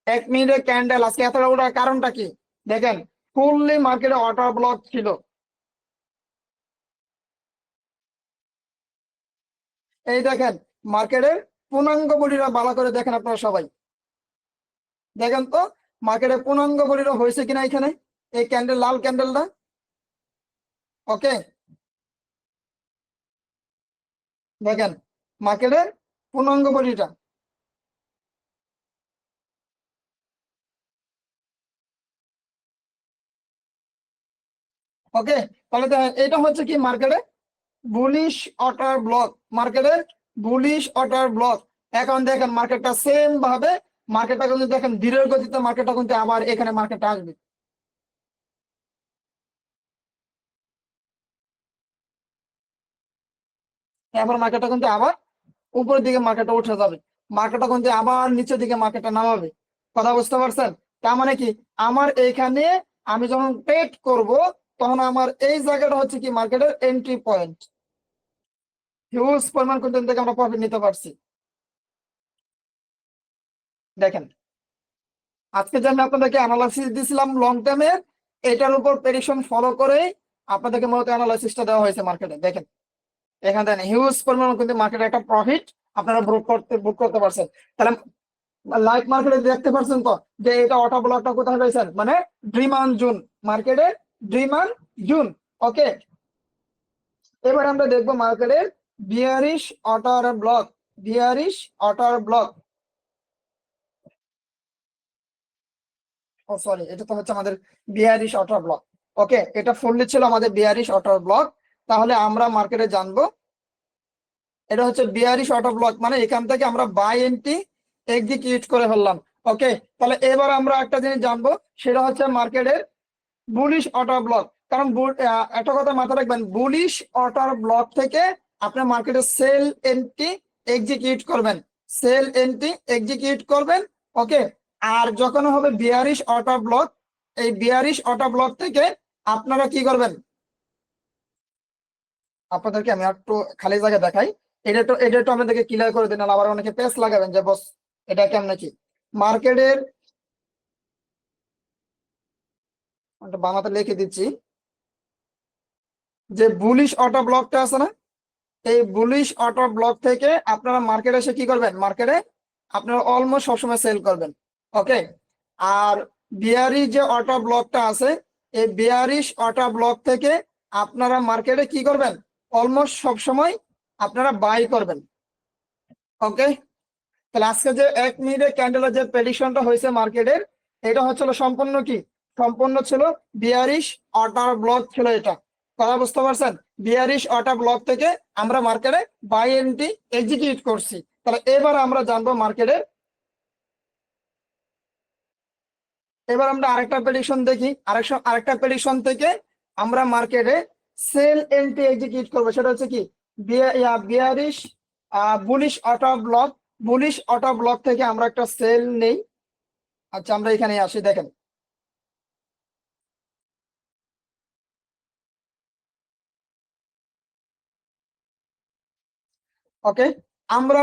1 মিনিটের ক্যান্ডেল আজকে এতটা ওঠার কারণটা কি? দেখেন ফুললি মার্কেটে অর্ডার ব্লক ছিল। এই দেখেন মার্কেটের পূর্ণাঙ্গ বডিরা ভালো করে দেখেন আপনারা সবাই। দেখেন তো মার্কেটে পূর্ণাঙ্গ বডিরা হয়েছে কিনা এখানে, এই ক্যান্ডেল লাল ক্যান্ডেলটা। ওকে, দেখেন মার্কেটের পূর্ণাঙ্গ বডিটা। ওকে, তাহলে দেখেন এটা হচ্ছে কি মার্কেটে বুলিশ অর্ডার ব্লক, মার্কেটের বুলিশ অর্ডার ব্লক। এখন দেখেন মার্কেটটা সেম ভাবে মার্কেটটা কিন্তু দেখেন ধীরের গতিতে মার্কেটটা কিন্তু আবার এখানে মার্কেটটা আসবে। এবার মার্কেটটা কিন্তু আবার উপরের দিকে মার্কেটটা উঠে যাবে, মার্কেটটা কিন্তু আবার নিচের দিকে মার্কেটটা নামাবে। কথা বুঝতে পারছেন? তার মানে কি আমার এইখানে আমি যখন ট্রেড করব তখন আমার এই জায়গাটা হচ্ছে কি মার্কেটের এন্ট্রি পয়েন্ট। হিউজ পরিমাণ কিন্তু এখান থেকে আমরা প্রফিট নিতে পারছি। দেখেন আজকে যে আমি আপনাদেরকে অ্যানালাইসিস দিছিলাম লং টার্মে, এটার উপর প্রেডিকশন ফলো করে আপনাদেরকে মূলত অ্যানালাইসিসটা দেওয়া হয়েছে মার্কেটে। দেখেন এখানে দেখেন হিউজ পরিমাণ কিন্তু মার্কেটে একটা প্রফিট আপনারা বুক করতে পারছেন। তাহলে লাইভ মার্কেটে দেখতে পাচ্ছেন তো যে এটা অটো ব্লকটা কোথায় রয়েছেন, মানে ড্রিম অন জুন, মার্কেটে ড্রিম অন জুন। ওকে, এবার আমরা দেখবো মার্কেটের বিয়ারিশ অটার ব্লক, বিয়ারিশ অটার ব্লক। ও সরি, এটা তো হচ্ছে আমাদের বিয়ারিশ অটার ব্লক। ওকে, এটা ফুললি ছিল আমাদের বিয়ারিশ অটার ব্লক। তাহলে আমরা মার্কেটে জানবো এটা হচ্ছে বিয়ারিশ অটো ব্লক, মানে এখান থেকে আমরা বাই এন্ট্রি এক্সিকিউট করে ফেললাম। ওকে, তাহলে এবার আমরা একটা জিনিস জানবো, সেটা হচ্ছে মার্কেটের বুলিশ অর্ডার ব্লক, কারণ একটা কথা মাথায় রাখবেন, বুলিশ অর্ডার ব্লক থেকে আপনার মার্কেটে সেল এন্ট্রি এক্সিকিউট করবেন, সেল এন্ট্রি এক্সিকিউট করবেন। ওকে, আর যখন হবে বিয়ারিশ অর্ডার ব্লক, এই বিয়ারিশ অর্ডার ব্লক থেকে আপনারা কি করবেন, আপনাদেরকে আমি একটু খালি জায়গা দেখাই। এটা একটু আমাদেরকে ক্লিয়ার করে দিন, আবার অনেকে পেস লাগাবেন যে বস এটা কেমন কি মার্কেটের, বাংলাতে লিখে দিচ্ছি, যে বুলিশ অটো ব্লকটা আছে না, এই বুলিশ অটো ব্লক থেকে আপনারা মার্কেটে এসে কি করবেন, মার্কেটে আপনারা অলমোস্ট সবসময় সেল করবেন। ওকে, আর বিয়ারি যে অটো ব্লকটা আছে, এই বিয়ারিশ অটো ব্লক থেকে আপনারা মার্কেটে কি করবেন, অলমোস্ট সবসময় আপনারা বাই করবেন। ওকে, তাহলে আজকে যে 1 মিনিটে ক্যান্ডেলের যে প্রেডিকশনটা হয়েছে মার্কেটের, এটা হচ্ছিল সম্পূর্ণ কি, সম্পূর্ণ ছিল বিয়ারিশ অর্ডার ব্লক ছিল এটা। কথা বুঝতে পারছেন, বিয়ারিশ অর্ডার ব্লক থেকে আমরা মার্কেটে বাই এন্ট্রি এক্সিকিউট করছি। তাহলে এবার আমরা জানবো মার্কেটের, এবার আমরা আরেকটা প্রেডিকশন দেখি, আরেকটা প্রেডিকশন থেকে আমরা মার্কেটে সেল এন্ট্রি এক্সিকিউট করবো, সেটা হচ্ছে কি bearish bullish order block, bullish order block থেকে আমরা একটা সেল নেই। আচ্ছা, আমরা এখানে আসি, দেখেন। ওকে, আমরা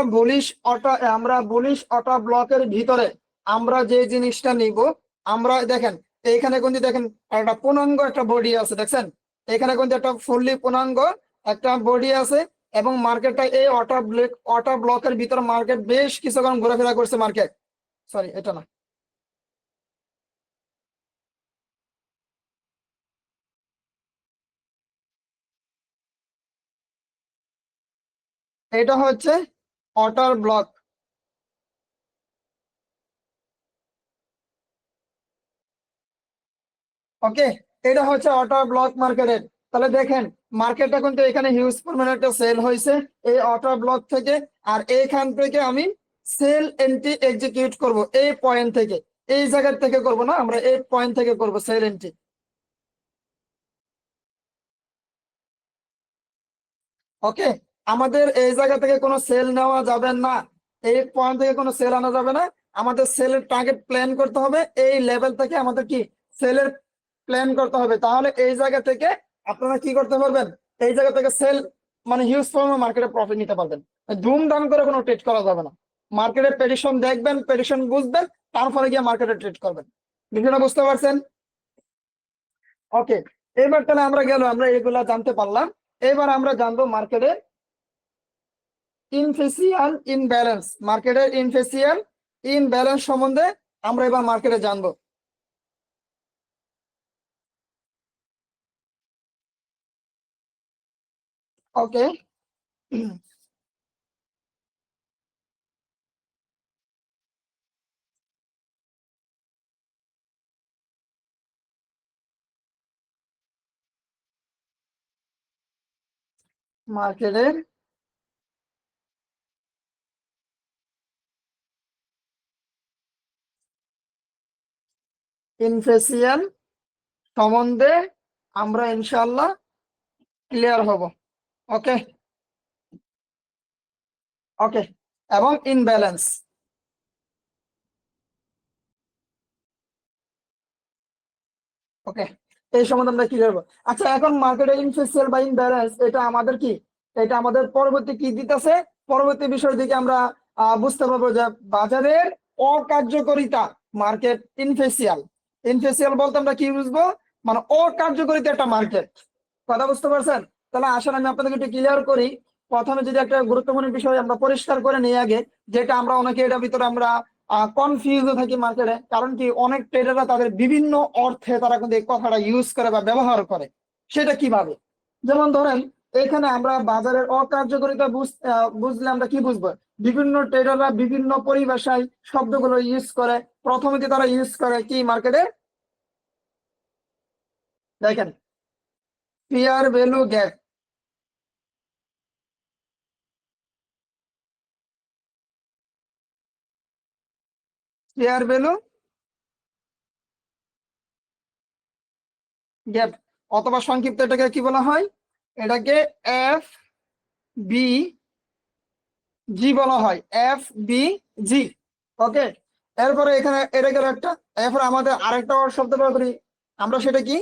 বুলিশ অটো ব্লকের ভিতরে আমরা যে জিনিসটা নিব, আমরা দেখেন এইখানে কিন্তু দেখেন একটা পূর্ণাঙ্গ একটা বডি আছে, দেখছেন এখানে কিন্তু একটা ফুললি পূর্ণাঙ্গ একটা বডি আছে, এবং মার্কেটটা এই অটো ব্লকের ভিতরে মার্কেট বেশ কিছুক্ষণ ঘোরাফেরা করছে মার্কেট, সরি এটা না, এটা হচ্ছে অটার ব্লক। ওকে, এটা হচ্ছে অটো ব্লক মার্কেটের। তাহলে দেখেন মার্কেটটা কিন্তু এখানে হিউজ পরিমাণে একটা সেল হয়েছে এই অটো ব্লক থেকে, আর এইখান থেকে আমি সেল এন্ট্রি এক্সিকিউট করব এই পয়েন্ট থেকে, এই জায়গার থেকে করব না, আমরা এই পয়েন্ট থেকে করব সেল এন্ট্রি। ওকে, আমাদের এই জায়গা থেকে কোনো সেল নেওয়া যাবে না, এই পয়েন্ট থেকে কোনো সেল আনা যাবে না, আমাদের সেলের টার্গেট প্ল্যান করতে হবে, এই লেভেল থেকে আমাদের কি সেলের প্ল্যান করতে হবে, তাহলে এই জায়গা থেকে আপনারা কি করতে পারবেন, এই জায়গা থেকে সেল মানে হিউজ পরিমাণ মার্কেটে প্রফিট নিতে পারবেন। ধুমধাম করে কোনো ট্রেড করা যাবে না, মার্কেটের প্রেডিকশন দেখবেন, প্রেডিকশন বুঝবেন, তারপরে গিয়ে মার্কেটে ট্রেড করবেন। বিষয়টা বুঝতে পারছেন? ওকে, এবার তাহলে আমরা এগুলা জানতে পারলাম। এবার আমরা জানবো মার্কেটে ইনফেসিয়াল ইনব্যালেন্স, মার্কেটের ইনফেসিয়াল ইনব্যালেন্স সম্বন্ধে আমরা এবার মার্কেটে জানবো। ওকে, মার্কেটের ইনফেসিয়াল সম্বন্ধে আমরা ইনশাল্লাহ ক্লিয়ার হব। ওকে, ওকে, এবং ইনব্যালেন্স। ওকে, এই সম্বন্ধে আমরা ক্লিয়ার হবো। আচ্ছা, এখন মার্কেটের ইনফেসিয়াল বা ইনব্যালেন্স এটা আমাদের কি, এটা আমাদের পরবর্তী কি দিতেছে, পরবর্তী বিষয়ের দিকে আমরা বুঝতে পারবো যে বাজারের অকার্যকারিতা, মার্কেট ইনফেসিয়াল, ইনফেসিয়াল বলতে আমরা কি বুঝবো, মানে অকার্যকারিতা একটা মার্কেট। কথা বুঝতে পারছেন? তাহলে আসলে আমি আপনাদেরকে একটু ক্লিয়ার করি। প্রথমে যদি একটা গুরুত্বপূর্ণ বিষয় আমরা পরিষ্কার করে নিই আগে, যেটা আমরা অনেকে এটার ভিতরে আমরা কনফিউজ থাকি মার্কেটে, কারণ কি অনেক ট্রেডাররা তাদের বিভিন্ন অর্থে তারা কিন্তু এই কথাটা ইউজ করে বা ব্যবহার করে। সেটা কিভাবে, যেমন ধরেন এখানে আমরা বাজারের অকার্যকারিতা বুঝলে আমরা কি বুঝবো, বিভিন্ন ট্রেডাররা বিভিন্ন পরিভাষায় শব্দগুলো ইউজ করে। প্রথমে যে তারা ইউজ করে কি মার্কেটে, দেখেন fair value gap, fair value gap, অথবা সংক্ষিপ্ত এটাকে কি বলা হয়, এটাকে এফ বি জি বলা হয়, এফ বি জি। ওকে, এরপরে এখানে এটা গেল একটা। এরপরে আমাদের আরেকটা শব্দ ব্যবহার করি আমরা, সেটা কি,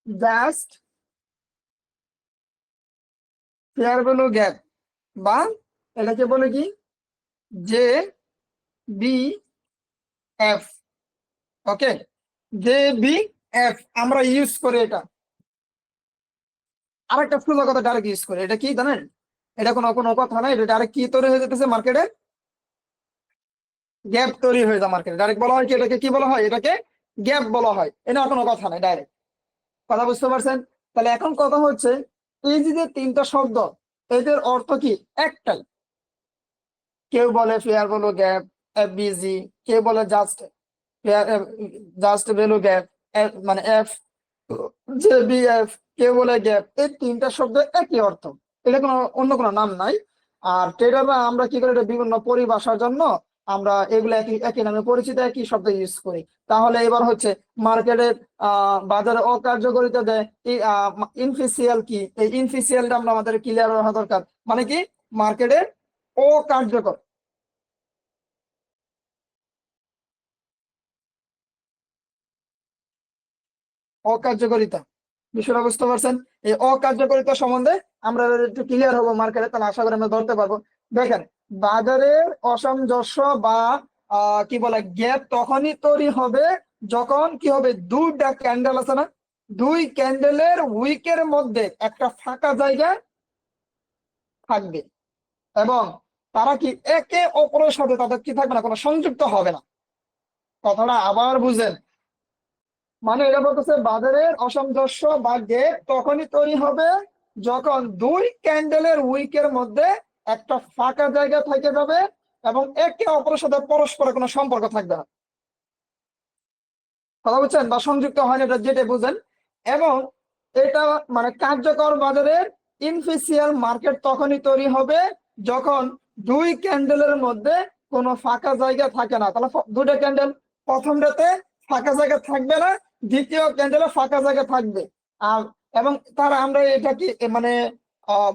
জাস্ট ফেয়ার ভ্যালু গ্যাপ, বা এটাকে বলে কি, জে বি এফ। ওকে, জে বি এফ আমরা ইউজ করি এটা। আরেকটা ফুল কথা ডাইরেক্ট ইউজ করি, এটা কি জানেন, এটা কোনো কোনো কথা নাই, এটা ডাইরেক্ট কি তৈরি হয়ে যেতেছে মার্কেটে, গ্যাপ তৈরি হয়ে যায় মার্কেটে। ডাইরেক্ট বলা হয় কি, এটাকে কি বলা হয়, এটাকে গ্যাপ বলা হয়, এটা কোনো কথা নাই, ডাইরেক্ট। কথা বুঝতে পারছেন? তাহলে এখন কথা হচ্ছে, এই যে যে তিনটা শব্দ, এদের অর্থ কি একটাই। কেউ বলে ফেয়ার ভ্যালু গ্যাপ, এফবিজি, কেউ বলে just fair, just value gap, মানে এফ জেবিএফ, কেউ বলে গ্যাপ। এই তিনটা শব্দ একই অর্থ, এটা কোনো অন্য কোনো নাম নাই। আর ট্রেডাররা আমরা কি করি, এটা বিভিন্ন পরিভাষার জন্য আমরা এগুলো একই একই নামে পরিচিত, একই শব্দ ইউজ করি। তাহলে এবার হচ্ছে মার্কেটের বাজারে অকার্যকরিতা দেয় এই ইনফিসিয়াল কি, এই ইনফিসিয়ালটা আমরা আমাদের ক্লিয়ার হওয়া দরকার। মানে কি, মার্কেটের অকার্যকর, অকার্যকরিতা, বিষয়টা বুঝতে পারছেন? এই অকার্যকরিতা সম্বন্ধে আমরা এবার একটু ক্লিয়ার হবো মার্কেটে, তাহলে আশা করি আমরা ধরতে পারবো। দেখেন, বাজারের অসামঞ্জস্য বা কি বলে গ্যাপ তখনই তৈরি হবে যখন কি হবে, দুইটা ক্যান্ডেল আছে না, দুই ক্যান্ডেলের উইকের মধ্যে একটা ফাঁকা জায়গা থাকবে, এবং তারা কি একে অপরের সাথে তাদের কি থাকবে না, কোনো সংযুক্ত হবে না। কথাটা আবার বুঝেন, মানে এটা বলতেছে বাজারের অসামঞ্জস্য বা গ্যাপ তখনই তৈরি হবে যখন দুই ক্যান্ডেলের উইকের মধ্যে একটা ফাঁকা জায়গা থেকে যাবে, এবং একে অপরের সাথে পরস্পরের কোনো সম্পর্ক থাকবে না। কথা বুঝছেন, বা সংযুক্ত হয় না, এটা যেটা বুঝেন। এবং এটা মানে কার্যকর বাজারের ইনফিসিয়াল মার্কেট তখনই তৈরি হবে যখন দুই ক্যান্ডেলের মধ্যে কোনো ফাঁকা জায়গা থাকে না। তাহলে দুইটা ক্যান্ডেল, প্রথমটাতে ফাঁকা জায়গা থাকবে না, দ্বিতীয় ক্যান্ডেলে ফাঁকা জায়গা থাকবে। আর এবং তারা আমরা এটা কি মানে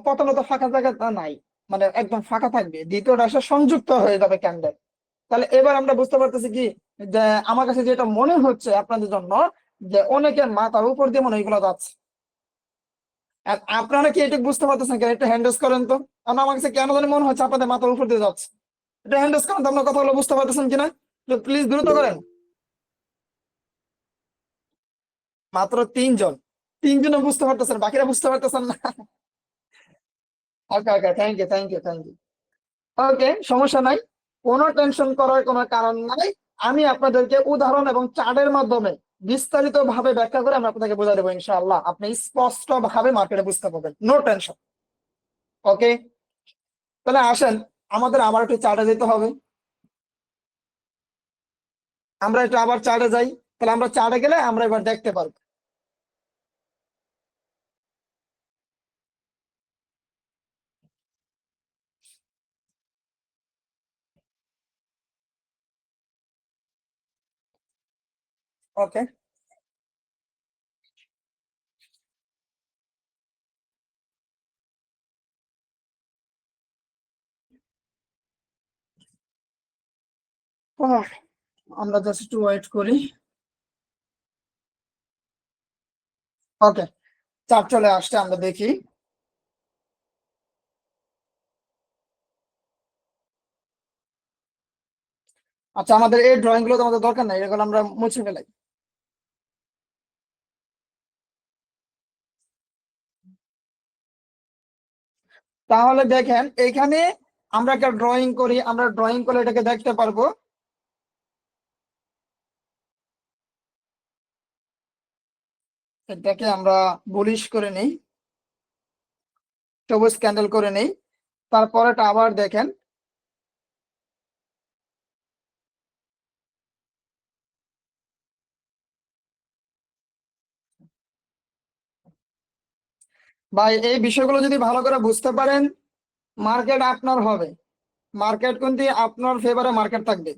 প্রথমত ফাঁকা জায়গা নাই, মানে একদম ফাঁকা থাকবে, দ্বিতীয়টা এসে সংযুক্ত হয়ে যাবে ক্যান্ডেল। তাহলে এবার আমরা বুঝতে পারতেছি কি, যে আমার কাছে যেটা মনে হচ্ছে আপনাদের জন্য, যে অনেকের মাথার উপর দিয়ে মনে হয় এগুলো যাচ্ছে। আর আপনারা কি এটা বুঝতে পারতেছেন কেন, একটু হ্যান্ডেস করেন তো। কারণ আমার কাছে কেন জানি মনে হচ্ছে আপনাদের মাথার উপর দিয়ে যাচ্ছে। এটা হ্যান্ডেস করেন তো, আপনার কথাগুলো বুঝতে পারতেছেন কিনা, প্লিজ দ্রুত করেন। মাত্র তিনজন, তিনজনও বুঝতে পারতেছেন, বাকিরা বুঝতে পারতেছেন না। Okay okay, thank you thank you thank you. Okay, সমস্যা নাই, কোনো টেনশন করার কোনো কারণ নাই। আমি আপনাদেরকে উদাহরণ এবং চার্টের মাধ্যমে বিস্তারিত ভাবে ব্যাখ্যা করে আমি আপনাকে বোঝা দেবো, ইনশাআল্লাহ আপনি স্পষ্ট ভাবে মার্কেটে বুঝতে পারবেন, নো টেনশন। ওকে, তাহলে আসেন, আমাদের আবার একটু চার্টে যেতে হবে। আমরা একটু আবার চার্টে যাই, তাহলে আমরা চার্টে গেলে আমরা এবার দেখতে পারবো। ওকে, আমরা জাস্ট একটু ওয়েট করি। ওকে, চার্ট চলে আসছে, আমরা দেখি। আচ্ছা, আমাদের এই ড্রয়িং গুলো তো আমাদের দরকার নাই, এগুলো আমরা মুছে ফেলাই। তাহলে দেখেন এখানে আমরা একটা ড্রয়িং করি, আমরা ড্রয়িং করে এটাকে দেখতে পারবো। এটাকে আমরা বুলিশ করে নেই, সবুজ ক্যান্ডেল করে নেই। তারপর এটা আবার দেখেন, ভাই এই বিষয়গুলো যদি ভালো করে বুঝতে পারেন, মার্কেট আপনার হবে, মার্কেট কিন্তু আপনার ফেভারে মার্কেট থাকবে।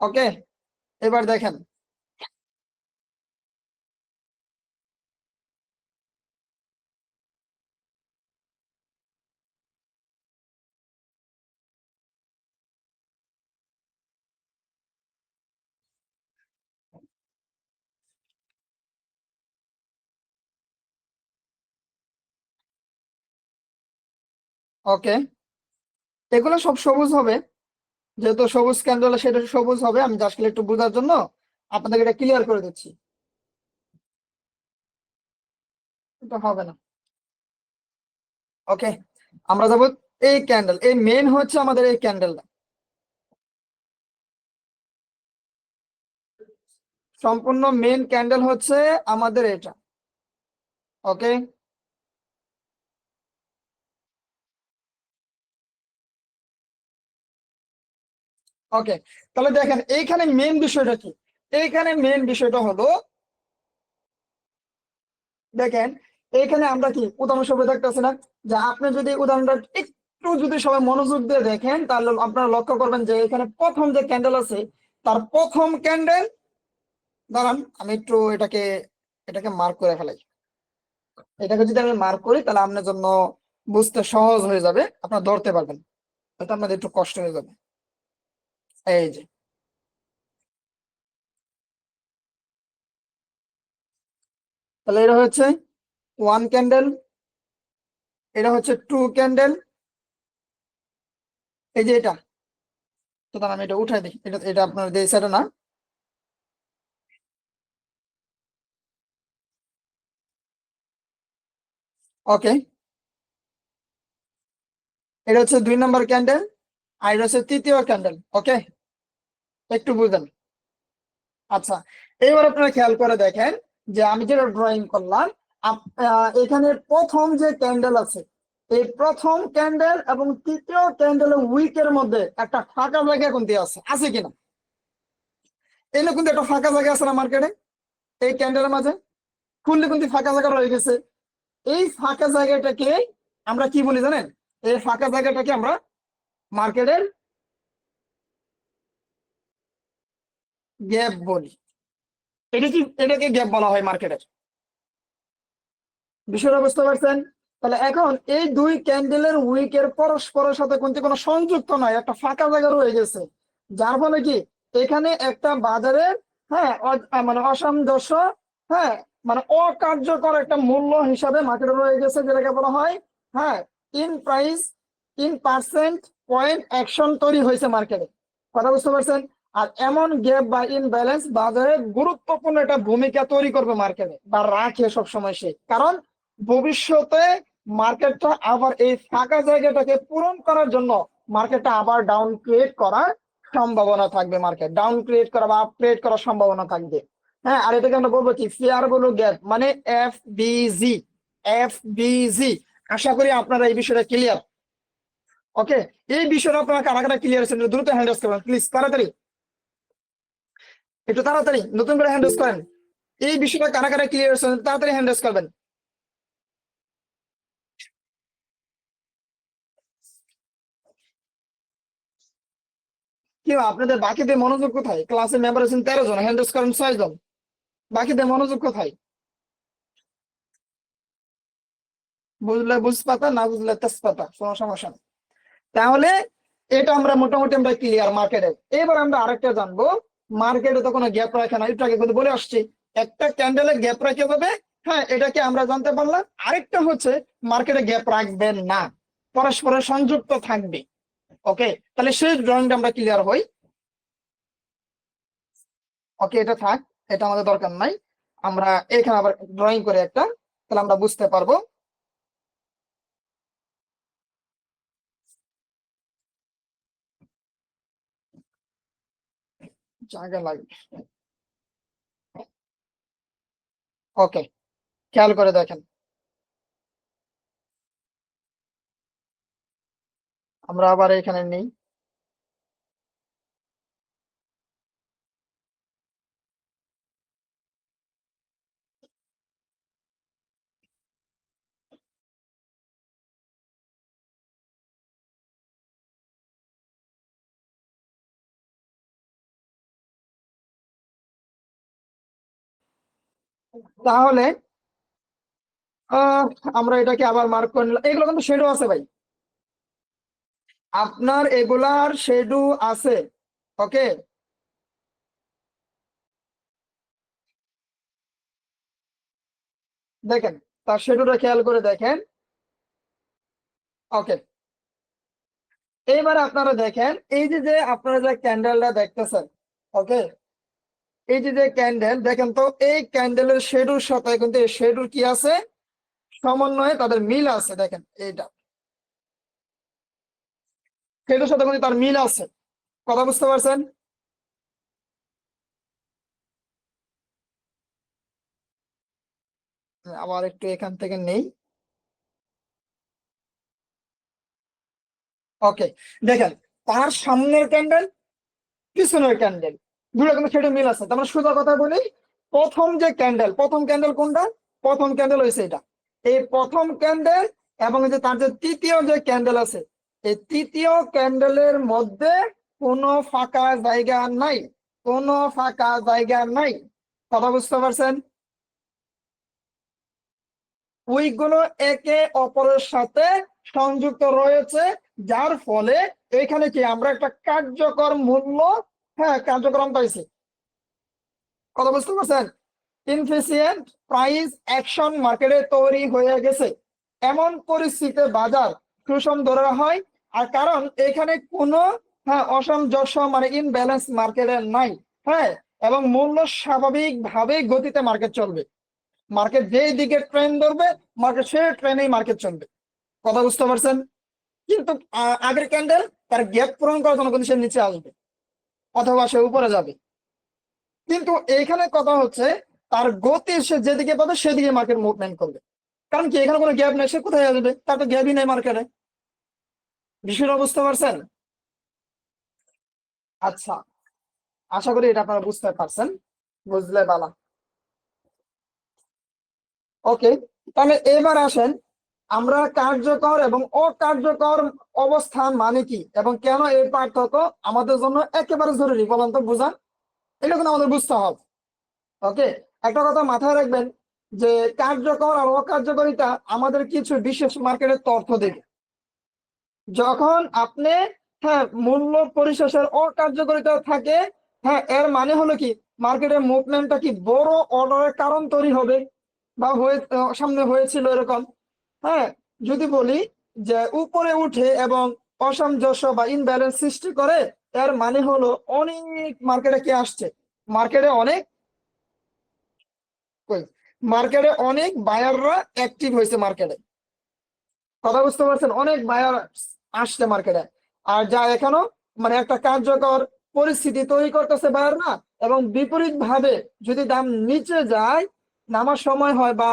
ওকে, এবার দেখেন। ওকে, এগুলো সব সবুজ হবে, যেহেতু সবুজ ক্যান্ডেল সেটা সবুজ হবে। আমি জাস্ট একটু বোঝার জন্য আপনাদেরকে এটা ক্লিয়ার করে দিচ্ছি। এটা হবে না। ওকে, আমরা যাবো এই ক্যান্ডেল, এই মেন হচ্ছে আমাদের এই ক্যান্ডেলটা, সম্পূর্ণ মেন ক্যান্ডেল হচ্ছে আমাদের এটা। ওকে, ওকে, তাহলে দেখেন এইখানে মেন বিষয়টা কি। এইখানে মেন বিষয়টা হলো, দেখেন এইখানে আমরা কি উদাহরণ হিসেবে দেখতেছি না, যে আপনি যদি উদাহরণটা একটু যদি সবাই মনোযোগ দিয়ে দেখেন, তাহলে আপনারা লক্ষ্য করবেন যে এখানে প্রথম যে ক্যান্ডেল আছে, তার প্রথম ক্যান্ডেল, দাঁড়ান আমি একটু এটাকে এটাকে মার্ক করে ফেলাই। এটাকে যদি আমি মার্ক করি তাহলে আপনার জন্য বুঝতে সহজ হয়ে যাবে, আপনারা ধরতে পারবেন, হয়তো আপনাদের একটু কষ্ট হয়ে যাবে। এই যে, তাহলে এটা হচ্ছে ওয়ান ক্যান্ডেল, এটা হচ্ছে টু ক্যান্ডেল, এই যে এটা। তো তাহলে আমি এটা উঠাই দিই, এটা এটা আপনার এই সাইডে না। ওকে, এটা হচ্ছে 2 নম্বর ক্যান্ডেল, আর এটা হচ্ছে তৃতীয় ক্যান্ডেল। ওকে, একটু বুঝেন। আচ্ছা, এবার আপনারা খেয়াল করে দেখেন যে আমি যেটা ড্রয়িং করলাম, এখানে প্রথম যে ক্যান্ডেল আছে, এই প্রথম ক্যান্ডেল এবং তৃতীয় ক্যান্ডেলের উইকের মধ্যে একটা ফাঁকা জায়গা কোনটি আছে, আছে কিনা? এখানে কিন্তু একটা ফাঁকা জায়গা আছে না মার্কেটে, এই ক্যান্ডেলের মাঝে খুললে কিন্তু ফাঁকা জায়গা রয়ে গেছে। এই ফাঁকা জায়গাটাকে আমরা কি বলি জানেন? এই ফাঁকা জায়গাটাকে আমরা মার্কেটের গ্যাপ বলি। এটাকে গ্যাপ বলা হয় মার্কেটের। বিষয়টা বুঝতে পারছেন? তাহলে এখন এই দুই ক্যান্ডেলের উইকের পরস্পরের সাথে কিন্তু কোনো সংযুক্ত নয়, একটা ফাঁকা জায়গা রয়ে গেছে, যার ফলে কি এখানে একটা বাজারের, হ্যাঁ, মানে অসামঞ্জস্য, হ্যাঁ, মানে অকার্যকর একটা মূল্য হিসাবে মার্কেটে রয়ে গেছে, যেটাকে বলা হয়, হ্যাঁ, in price, in percent point action তৈরি হয়েছে মার্কেটে। কথা বুঝতে পারছেন? আর এমন গ্যাপ বা ইনব্যালেন্স বাজারে গুরুত্বপূর্ণ একটা ভূমিকা তৈরি করবে মার্কেটে, বা রাখে সবসময় সে, কারণ ভবিষ্যতে মার্কেটটা আবার এই ফাঁকা জায়গাটাকে পূরণ করার জন্য মার্কেটটা আবার ডাউন ক্রিয়েট করার সম্ভাবনা থাকবে, মার্কেট ডাউন ক্রিয়েট করা বা আপ ক্রিয়েট করার সম্ভাবনা থাকবে। হ্যাঁ, আর এটাকে আমরা বলবো কি, ফেয়ার ভ্যালু গ্যাপ, মানে এফবিজি। এফবিজি, আশা করি আপনারা এই বিষয়টা ক্লিয়ার। ওকে, এই বিষয়টা আপনারা কারা কারা ক্লিয়ার আছেন দ্রুত হ্যান্ড রেজ করবেন প্লিজ, তাড়াতাড়ি, একটু তাড়াতাড়ি নতুন করে হ্যান্ড রেজ করেন। এই বিষয়টা কারা কারা ক্লিয়ার আছেন তাড়াতাড়ি হ্যান্ড রেজ করবেন। কি আপনাদের বাকিদের মনোযোগ কোথায়? ক্লাসের মেম্বার আছেন 13 জন, হ্যান্ড রেজ করেন 6 জন, বাকিদের মনোযোগ কোথায়? বুঝলে বুঝপাতা, না বুঝলে তেজপাতা, কোনো সমস্যা নেই। তাহলে এটা আমরা মোটামুটি আমরা ক্লিয়ার মার্কেটে। এবার আমরা আরেকটা জানবো, মার্কেটে তো কোনো গ্যাপ রাখে না, একটু আগে কিন্তু বলে আসছি, একটা ক্যান্ডেলে গ্যাপ রাখে যাবে, হ্যাঁ, এটাকে আমরা জানতে পারলাম। আরেকটা হচ্ছে মার্কেটে গ্যাপ রাখবেন না, পরস্পরের সংযুক্ত থাকবে। ওকে, তাহলে সেই ড্রয়িংটা আমরা ক্লিয়ার হই। ওকে, এটা থাক, এটা আমাদের দরকার নাই। আমরা এখানে আবার ড্রয়িং করে একটা, তাহলে আমরা বুঝতে পারবো। জায়গা লাগবে। ওকে, খেয়াল করে দেখেন, আমরা আবার এখানে নেই। তাহলে আহ আমরা এটাকে আবার মার্ক করে নিলাম, এগুলো কিন্তু শেডো আছে ভাই, আপনার এগুলার শেডো আছে। ওকে, দেখেন তার শেডোটা খেয়াল করে দেখেন। ওকে, এইবার আপনারা দেখেন এই যে যে আপনারা যে ক্যান্ডেলটা দেখতেছেন। ওকে, এই যে যে ক্যান্ডেল দেখেন তো, এই ক্যান্ডেলের শেডোর সাথে কিন্তু এই শেডোর কি আছে, সমন্বয়ে তাদের মিল আছে। দেখেন এইটা শেডোর সাথে কিন্তু তার মিল আছে। কথা বুঝতে পারছেন? আবার একটু এখান থেকে নেই। ওকে, দেখেন তার সামনের ক্যান্ডেল পিছনের ক্যান্ডেল দুটো কিন্তু সেটা মিল আছে। তার মানে সোজা কথা বলি, প্রথম যে ক্যান্ডেল, প্রথম ক্যান্ডেল কোনটা, প্রথম ক্যান্ডেল হয়েছে এটা, এই প্রথম ক্যান্ডেল এবং যে তার যে তৃতীয় যে ক্যান্ডেল আছে, এই তৃতীয় ক্যান্ডেলের মধ্যে কোনো ফাঁকা জায়গা নাই, কোনো ফাঁকা জায়গা নাই। কথা বুঝতে পারছেন? উইকগুলো একে অপরের সাথে সংযুক্ত রয়েছে, যার ফলে এখানে কি আমরা একটা কার্যকর মূল্য, হ্যাঁ কার্যক্রম পাইছি। কথা বুঝতে পারছেন? ইনফিসিয়েন্ট প্রাইস অ্যাকশন মার্কেটে তৈরি হয়ে গেছে। এমন পরিস্থিতিতে বাজার সুষম ধরা হয়। আর কারণ এখানে কোনো, হ্যাঁ অসামঞ্জস্য মানে ইনব্যালেন্স মার্কেটে নাই। হ্যাঁ, এবং মূল্য স্বাভাবিকভাবে গতিতে মার্কেট চলবে। মার্কেট যেই দিকে ট্রেন ধরবে, মার্কেট সেই ট্রেনেই মার্কেট চলবে। কথা বুঝতে পারছেন? কিন্তু আগের ক্যান্ডেল তার গ্যাপ পূরণ করার জন্য কিন্তু সে নিচে আসবে অথবা সে উপরে যাবে। কিন্তু এইখানে কথা হচ্ছে তার গতি সে যেদিকে পাবে সেদিকে মার্কেট মুভমেন্ট করবে। কারণ কি এখানে কোনো গ্যাপ নেই, সে কোথায় আসবে, তার তো গ্যাপই নেই মার্কেটে। বিষয়টা বুঝতে পারছেন? আচ্ছা, আশা করি এটা আপনারা বুঝতে পারছেন। বুঝলে বালা। ওকে, তাহলে এবার আসেন আমরা কার্যকর এবং অকার্যকর অবস্থান মানে কি এবং কেন এই পার্থক্য আমাদের জন্য একেবারে জরুরি বলেন তো, বুঝান। এটা কিন্তু আমাদের বুঝতে হবে। ওকে, একটা কথা মাথায় রাখবেন যে কার্যকর আর অকার্যকারিতা আমাদের কিছু বিশেষ মার্কেটের তথ্য দেবে। যখন আপনি, হ্যাঁ মূল্য পরিশেষের অকার্যকারিতা থাকে, হ্যাঁ এর মানে হলো কি মার্কেটের মুভমেন্টটা কি বড় অর্ডারের কারণ তৈরি হবে বা হয়ে সামনে হয়েছিল এরকম। হ্যাঁ, যদি বলি যে উপরে উঠে এবং অসামঞ্জস্য বা ইনব্যালেন্স সৃষ্টি করে, এর মানে হলো অনেক মার্কেটে কি আসছে, মার্কেটে অনেক, মার্কেটে অনেক বায়াররা অ্যাক্টিভ হয়েছে মার্কেটে। কথা বুঝতে পারছেন? অনেক বায়ার আসছে মার্কেটে, আর যা এখনো মানে একটা কার্যকর পরিস্থিতি তৈরি করতেছে বায়াররা। এবং বিপরীত ভাবে যদি দাম নিচে যায়, নামার সময় হয় বা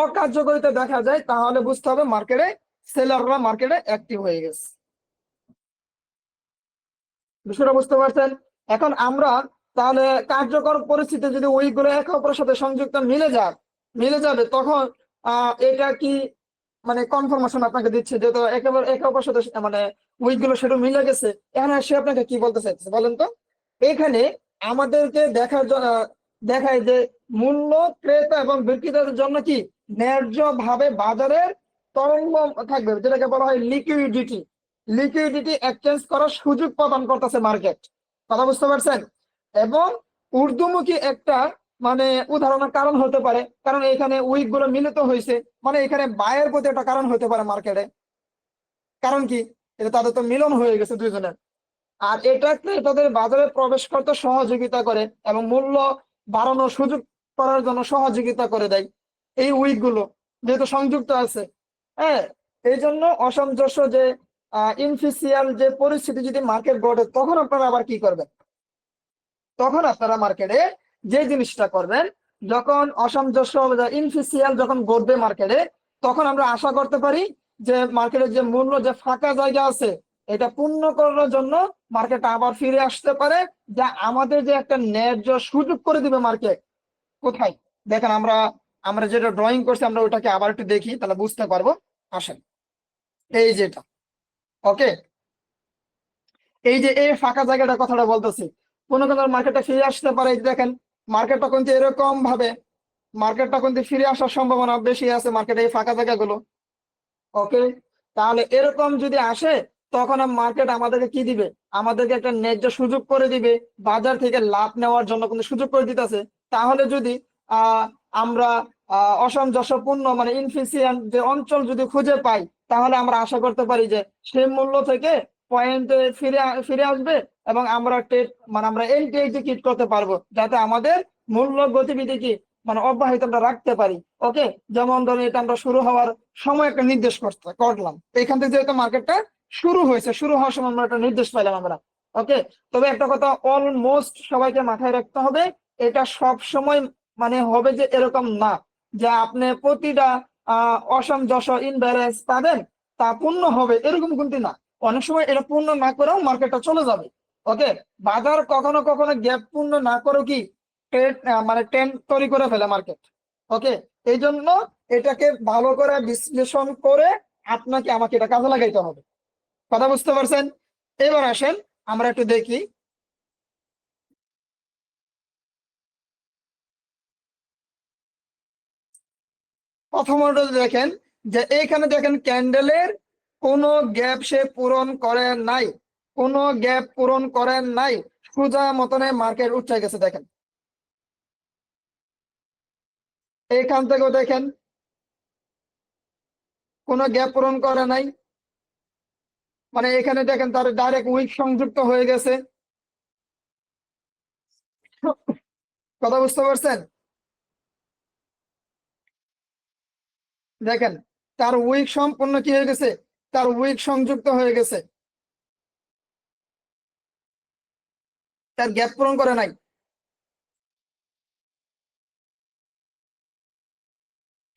অকার্যকরিতা দেখা যায়, তাহলে বুঝতে হবে মার্কেটে সেলাররা মার্কেটে অ্যাক্টিভ হয়ে গেছে। বিষয়টা বুঝতে পারছেন? এখন আমরা তাহলে কার্যকর পরিস্থিতি যদি ওইগুলো একে অপরের সাথে সংযুক্ত মিলে যাবে, তখন এটা কি মানে কনফার্মেশন আপনাকে দিচ্ছে যে তো একেবারে একে অপরের সাথে মানে উইকগুলো সেটা মিলে গেছে। এখন সে আপনাকে কি বলতে চাইছে বলেন তো? এখানে আমাদেরকে দেখায় যে মূল্য ক্রেতা এবং বিক্রেতাদের জন্য কি ন্যায্য ভাবে বাজারের তরঙ্গ থাকবে, যেটাকে বলা হয় লিকুইডিটি। লিকুইডিটি এক্সচেঞ্জ করার সুযোগ প্রদান করতেছে মার্কেট। কথা বুঝতে পারছেন? এবং ঊর্ধ্বমুখী একটা মানে উদাহরণের কারণ হতে পারে, কারণ এখানে উইক গুলো মিলিত হয়েছে, মানে এখানে বায়ের প্রতি একটা কারণ হতে পারে মার্কেটে। কারণ কি, এটা তাদের তো মিলন হয়ে গেছে দুইজনের। আর এটা তাদের বাজারে প্রবেশ করতে সহযোগিতা করে এবং মূল্য বাড়ানোর সুযোগ করার জন্য সহযোগিতা করে দেয় এই উইক গুলো, যেহেতু সংযুক্ত আছে। হ্যাঁ, এই জন্য অসামঞ্জস্য যে ইনফিসিয়াল যে পরিস্থিতি যদি মার্কেট ঘটে, তখন আপনারা আবার কি করবেন, তখন আপনারা মার্কেটে যে জিনিসটা করবেন, যখন অসামঞ্জস্য ইনফিসিয়াল যখন ঘটবে মার্কেটে, তখন আমরা আশা করতে পারি যে মার্কেটের যে মূল্য যে ফাঁকা জায়গা আছে, এটা পূর্ণ করার জন্য মার্কেট আবার ফিরে আসতে পারে, যা আমাদের যে একটা ন্যায্য সুযোগ করে দিবে মার্কেট। কোথায় দেখেন, আমরা আমরা যেটা ড্রয়িং করছি আমরা ওটাকে আবার একটু দেখি, তাহলে বুঝতে পারবো। আসেন, এই যেটা, ওকে, এই যে এই ফাঁকা জায়গাটা কথাটা বলতেছি, কোন কোন মার্কেটটা ফিরে আসতে পারে। এই যে দেখেন মার্কেটটা কিন্তু এরকম ভাবে মার্কেটটা কিন্তু ফিরে আসার সম্ভাবনা বেশি আছে মার্কেটে এই ফাঁকা জায়গাগুলো। ওকে, তাহলে এরকম যদি আসে তখন মার্কেট আমাদেরকে কি দিবে, আমাদেরকে একটা ন্যায্য সুযোগ করে দিবে, বাজার থেকে লাভ নেওয়ার জন্য কিন্তু সুযোগ করে দিতেছে। তাহলে যদি আহ আমরা অসামঞ্জস্যপূর্ণ মানে ইনফিসিয়েন্ট যে অঞ্চল যদি খুঁজে পাই, তাহলে আমরা আশা করতে পারি যে সেই মূল্য থেকে পয়েন্টে ফিরে আসবে, এবং আমরা মানে আমরা এন্ট্রি এক্সিকিউট করতে পারবো, যাতে আমাদের মূল্য গতিবিধি কি মানে অব্যাহত আমরা রাখতে পারি। ওকে, যেমন ধরুন এটা আমরা শুরু হওয়ার সময় একটা নির্দেশ করলাম, এখান থেকে যেহেতু মার্কেটটা শুরু হয়েছে, শুরু হওয়ার সময় আমরা একটা নির্দেশ পাইলাম আমরা। ওকে, তবে একটা কথা অলমোস্ট সবাইকে মাথায় রাখতে হবে, এটা সব সময় মানে হবে যে এরকম না যে আপনি প্রতিটা অসামঞ্জস্য ইনব্যালেন্স পাবেন তা পূর্ণ হবে, এরকম কিন্তু না। অনেক সময় এটা পূর্ণ না করেও মার্কেটটা চলে যাবে। ওকে, বাজার কখনো কখনো গ্যাপ পূর্ণ না করে কি ট্রেড মানে ট্রেন্ড তৈরি করে ফেলে মার্কেট। ওকে, এই জন্য এটাকে ভালো করে বিশ্লেষণ করে আপনাকে আমাকে এটা কাজে লাগাইতে হবে। কথা বুঝতে পারছেন? এবার আসেন আমরা একটু দেখি। প্রথমত দেখেন যে এইখানে দেখেন ক্যান্ডেলের কোনো গ্যাপ সে পূরণ করে নাই, কোনো গ্যাপ পূরণ করেন নাই, সোজা মতনে মার্কেট উঠে গেছে। দেখেন এইখান থেকেও দেখেন কোনো গ্যাপ পূরণ করে নাই, মানে এখানে দেখেন তার ডাইরেক্ট উইক সংযুক্ত হয়ে গেছে। কথা বুঝতে পারছেন? দেখেন তার উইক সম্পূর্ণ কি হয়ে গেছে, তার উইক সংযুক্ত হয়ে গেছে, তার গ্যাপ পূরণ করে নাই।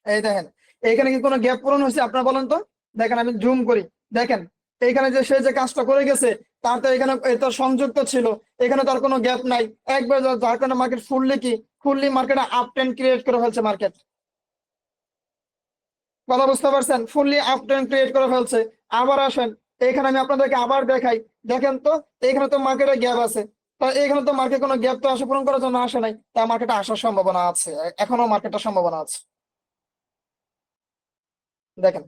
এই দেখেন এইখানে কি কোনো গ্যাপ পূরণ হয়েছে আপনারা বলেন তো? দেখেন আমি জুম করি, দেখেন এইখানে যে সে যে কাজটা করে গেছে তার তো এখানে এটা সংযুক্ত ছিল, এখানে তার কোনো গ্যাপ নাই। একবার যার কারণে মার্কেট ফুললি মার্কেটে আপ ট্রেন্ড ক্রিয়েট করে ফেলছে মার্কেট। কথা বুঝতে পারছেন? ফুললি আপ ট্রেন্ড ক্রিয়েট করে ফেলছে। আবার আসেন এখানে আমি আপনাদেরকে আবার দেখাই, দেখেন তো এখানে তো মার্কেটে গ্যাপ আছে, তা এখানে তো মার্কেট কোনো গ্যাপ তো আশা পূরণ করার জন্য আসে নাই, তা মার্কেটে আসার সম্ভাবনা আছে, এখনো মার্কেটের সম্ভাবনা আছে। দেখেন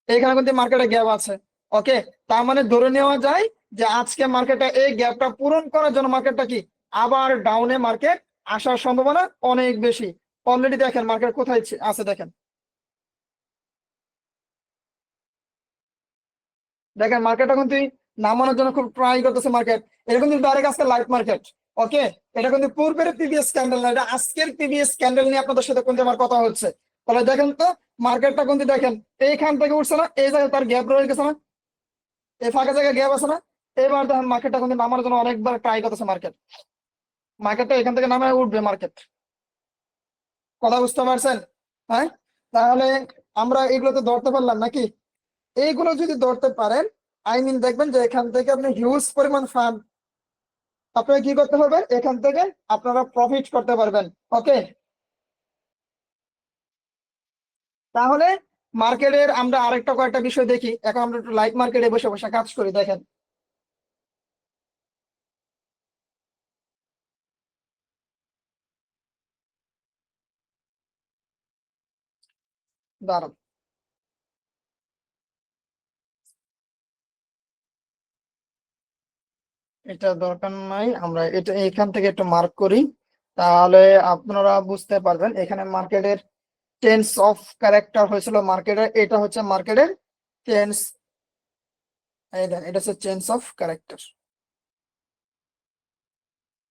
এখানে কিন্তু মার্কেটে গ্যাপ আছে। ওকে, তার মানে ধরে নেওয়া যায় যে আজকে মার্কেটে এই গ্যাপটা পূরণ করার জন্য মার্কেটটা কি আবার ডাউনে মার্কেট আসার সম্ভাবনা অনেক বেশি। অলরেডি দেখেন মার্কেট কোথায় আছে, দেখেন দেখেন মার্কেটটা কিন্তু নামানোর জন্য খুব ট্রাই করতেছে মার্কেট। এরকম কিন্তু ডাইরেক্ট আজকে লাইভ মার্কেট। ওকে, এটা কিন্তু পূর্বের প্রিভিয়াস ক্যান্ডেল না, এটা আজকের প্রিভিয়াস ক্যান্ডেল নিয়ে আপনাদের সাথে কিন্তু আমার কথা হচ্ছে। তাহলে দেখেন তো মার্কেটটা কিন্তু দেখেন এইখান থেকে উঠছে না, এই জায়গায় তার গ্যাপ রয়ে গেছে না, এই ফাঁকা জায়গায় গ্যাপ আছে না। এবার দেখেন মার্কেটটা কিন্তু নামার জন্য অনেকবার ট্রাই করতেছে মার্কেট, মার্কেটটা এখান থেকে নামে উঠবে মার্কেট। কথা বুঝতে পারছেন? হ্যাঁ, তাহলে আমরা এগুলো তো ধরতে পারলাম নাকি? এইগুলো যদি ধরতে পারেন দেখবেন যে এখান থেকে আপনি হিউজ পরিমাণ ফান্ড আপনাকে কি করতে হবে, এখান থেকে আপনারা প্রফিট করতে পারবেন। ওকে, তাহলে মার্কেটের আমরা আরেকটা কয়েকটা বিষয় দেখি। এখন আমরা একটু লাইভ মার্কেটে বসে বসে কাজ করি। দেখেন দাঁড়ান, এটা দরকার নাই, আমরা এটা এখান থেকে একটু মার্ক করি, তাহলে আপনারা বুঝতে পারবেন এখানে মার্কেটের চেঞ্জ অফ ক্যারেক্টার হয়েছিল মার্কেটের, এটা হচ্ছে মার্কেটের চেঞ্জ। এই দেন এটা হচ্ছে চেঞ্জ অফ ক্যারেক্টার,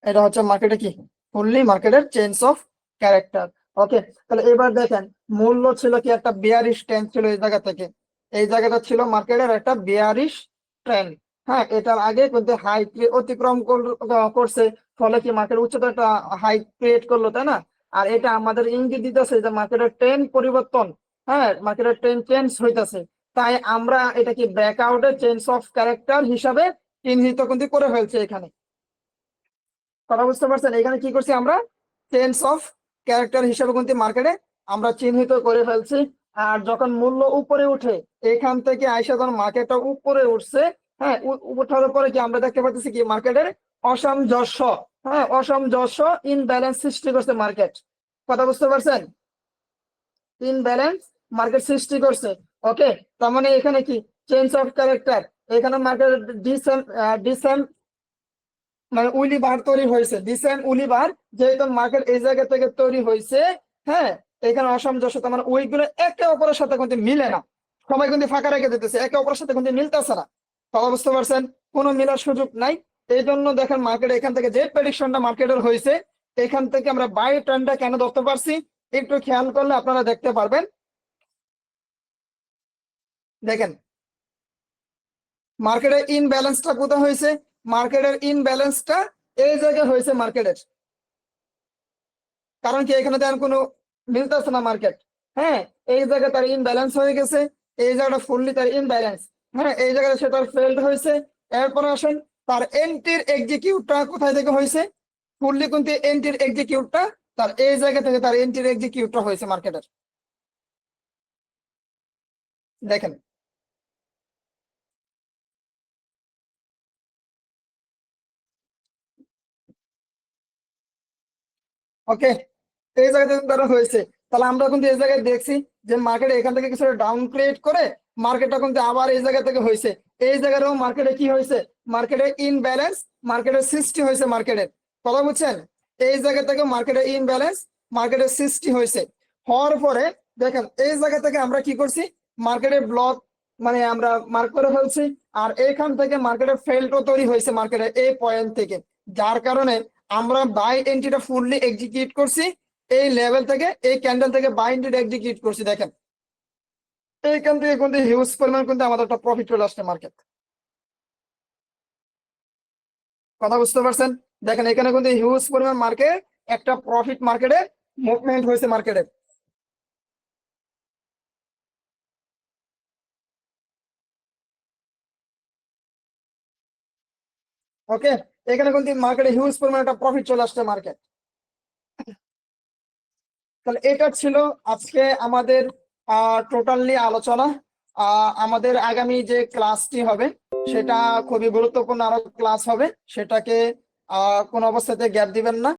এটা হচ্ছে মার্কেটে কি ফুললি মার্কেটের চেঞ্জ অফ ক্যারেক্টার। ওকে, তাহলে এবার দেখেন মূল্য ছিল কি একটা বিয়ারিশ ট্রেন্ড ছিল এই জায়গা থেকে, এই জায়গাটা ছিল মার্কেটের একটা বিয়ারিশ ট্রেন্ড। হ্যাঁ, এটার আগে কিন্তু হাই অতিক্রম করছে, ফলে কি মার্কেট উচ্চতা একটা হাই ক্রিয়েট করলো, তাই না? আর এটা আমাদের ইঙ্গিত দিতেছে যে মার্কেটের ট্রেন্ড পরিবর্তন, হ্যাঁ মার্কেটের ট্রেন্ড চেঞ্জ হইতেছে। তাই আমরা এটা কি ব্রেকআউটের চেঞ্জ অফ ক্যারেক্টার হিসাবে চিহ্নিত কিন্তু করে ফেলছে এখানে। কথা বুঝতে পারছেন? এখানে কি করছি আমরা চেঞ্জ অফ ক্যারেক্টার হিসেবে কিন্তু মার্কেটে আমরা চিহ্নিত করে ফেলছি। আর যখন মূল্য উপরে উঠে এখান থেকে আইসা যখন মার্কেটটা উপরে উঠছে, হ্যাঁ ওঠার পরে কি আমরা দেখতে পাচ্ছি কি মার্কেটের অসামঞ্জস্য হ্যাঁ, অসামঞ্জস্য ইনব্যালেন্স সৃষ্টি করছে মার্কেট। কথা বুঝতে পারছেন? ইনব্যালেন্স মার্কেট সৃষ্টি করছে। ওকে, তার মানে এখানে কি চেঞ্জ অফ ক্যারেক্টার, এখানে মার্কেট ডিসেম ডিসেম মানে উইলি বার তৈরি হয়েছে, ডিসেম উইলি বার, যেহেতু মার্কেট এই জায়গা থেকে তৈরি হয়েছে। হ্যাঁ, এখানে অসামঞ্জস্যতা মানে ওইগুলো একে অপরের সাথে কিন্তু মিলে না, সবাই কিন্তু ফাঁকা রেখে দিতেছে, একে অপরের সাথে কিন্তু মিলতেছে না। কথা বুঝতে পারছেন? কোনো মিলার সুযোগ নাই। এই জন্য দেখেন মার্কেট এখান থেকে যে প্রেডিকশনটা মার্কেটের হয়েছে, এখান থেকে আমরা বাই ট্রেন্ডটা কেন ধরতে পারছি একটু খেয়াল করলে আপনারা দেখতে পারবেন। দেখেন মার্কেটের ইনব্যালেন্সটা কোথায় হয়েছে, মার্কেটের ইনব্যালেন্সটা এই জায়গায় হয়েছে মার্কেটের। কারণ কি এখানে দেখেন কোনো মিলতেছে না মার্কেট। হ্যাঁ, এই জায়গায় তার ইনব্যালেন্স হয়ে গেছে, এই জায়গাটা ফুললি তার ইনব্যালেন্স। হ্যাঁ, এই জায়গায় সেটা ফেল্ড হয়েছে। এরপর আসেন তার এন্ট্রির এক্সিকিউটটা কোথায় থেকে হয়েছে, ফুললি কিন্তু এন্ট্রির এক্সিকিউটটা তার এই জায়গা থেকে তার এন্ট্রির এক্সিকিউটটা হয়েছে মার্কেটের। দেখেন ওকে, এই জায়গা থেকে তারা হয়েছে। তাহলে আমরা কিন্তু এই জায়গায় দেখছি যে মার্কেট এখান থেকে কিছু ডাউন ক্রিয়েট করে মার্কেটটা কিন্তু আবার এই জায়গা থেকে হয়েছে। এই জায়গাটাও মার্কেটে কি হয়েছে, মার্কেটে ইনব্যালেন্স মার্কেটের সৃষ্টি হয়েছে মার্কেটের। কথা বুঝছেন? এই জায়গা থেকে মার্কেটের ইনব্যালেন্স মার্কেটের সৃষ্টি হয়েছে। হওয়ার পরে দেখেন এই জায়গা থেকে আমরা কি করছি, মার্কেটের ব্লক মানে আমরা মার্ক করে ফেলছি। আর এখান থেকে মার্কেটের ফেলটো তৈরি হয়েছে মার্কেটের এই পয়েন্ট থেকে, যার কারণে আমরা বাই এন্ট্রিটা ফুললি এক্সিকিউট করছি। এই লেভেল থেকে এই ক্যান্ডেল থেকে বাই এন্ট্রিটা এক্সিকিউট করছি। দেখেন এইখান থেকে কিন্তু হিউজ পরিমাণ কিন্তু আমাদের একটা প্রফিট চলে আসছে মার্কেট। কথা বুঝতে পারছেন? দেখেন এখানে কিন্তু হিউজ পরিমাণ মার্কেট একটা প্রফিট মার্কেটে মুভমেন্ট হয়েছে মার্কেটে। ওকে, এখানে কিন্তু মার্কেটে হিউজ পরিমাণ একটা প্রফিট চলে আসছে মার্কেট। তাহলে এটা ছিল আজকে আমাদের টোটালি আলোচনা। আমাদের আগামী যে ক্লাসটি হবে সেটা খুবই গুরুত্বপূর্ণ আরো ক্লাস হবে, সেটাকে কোনো অবস্থাতে গ্যাপ দিবেন না।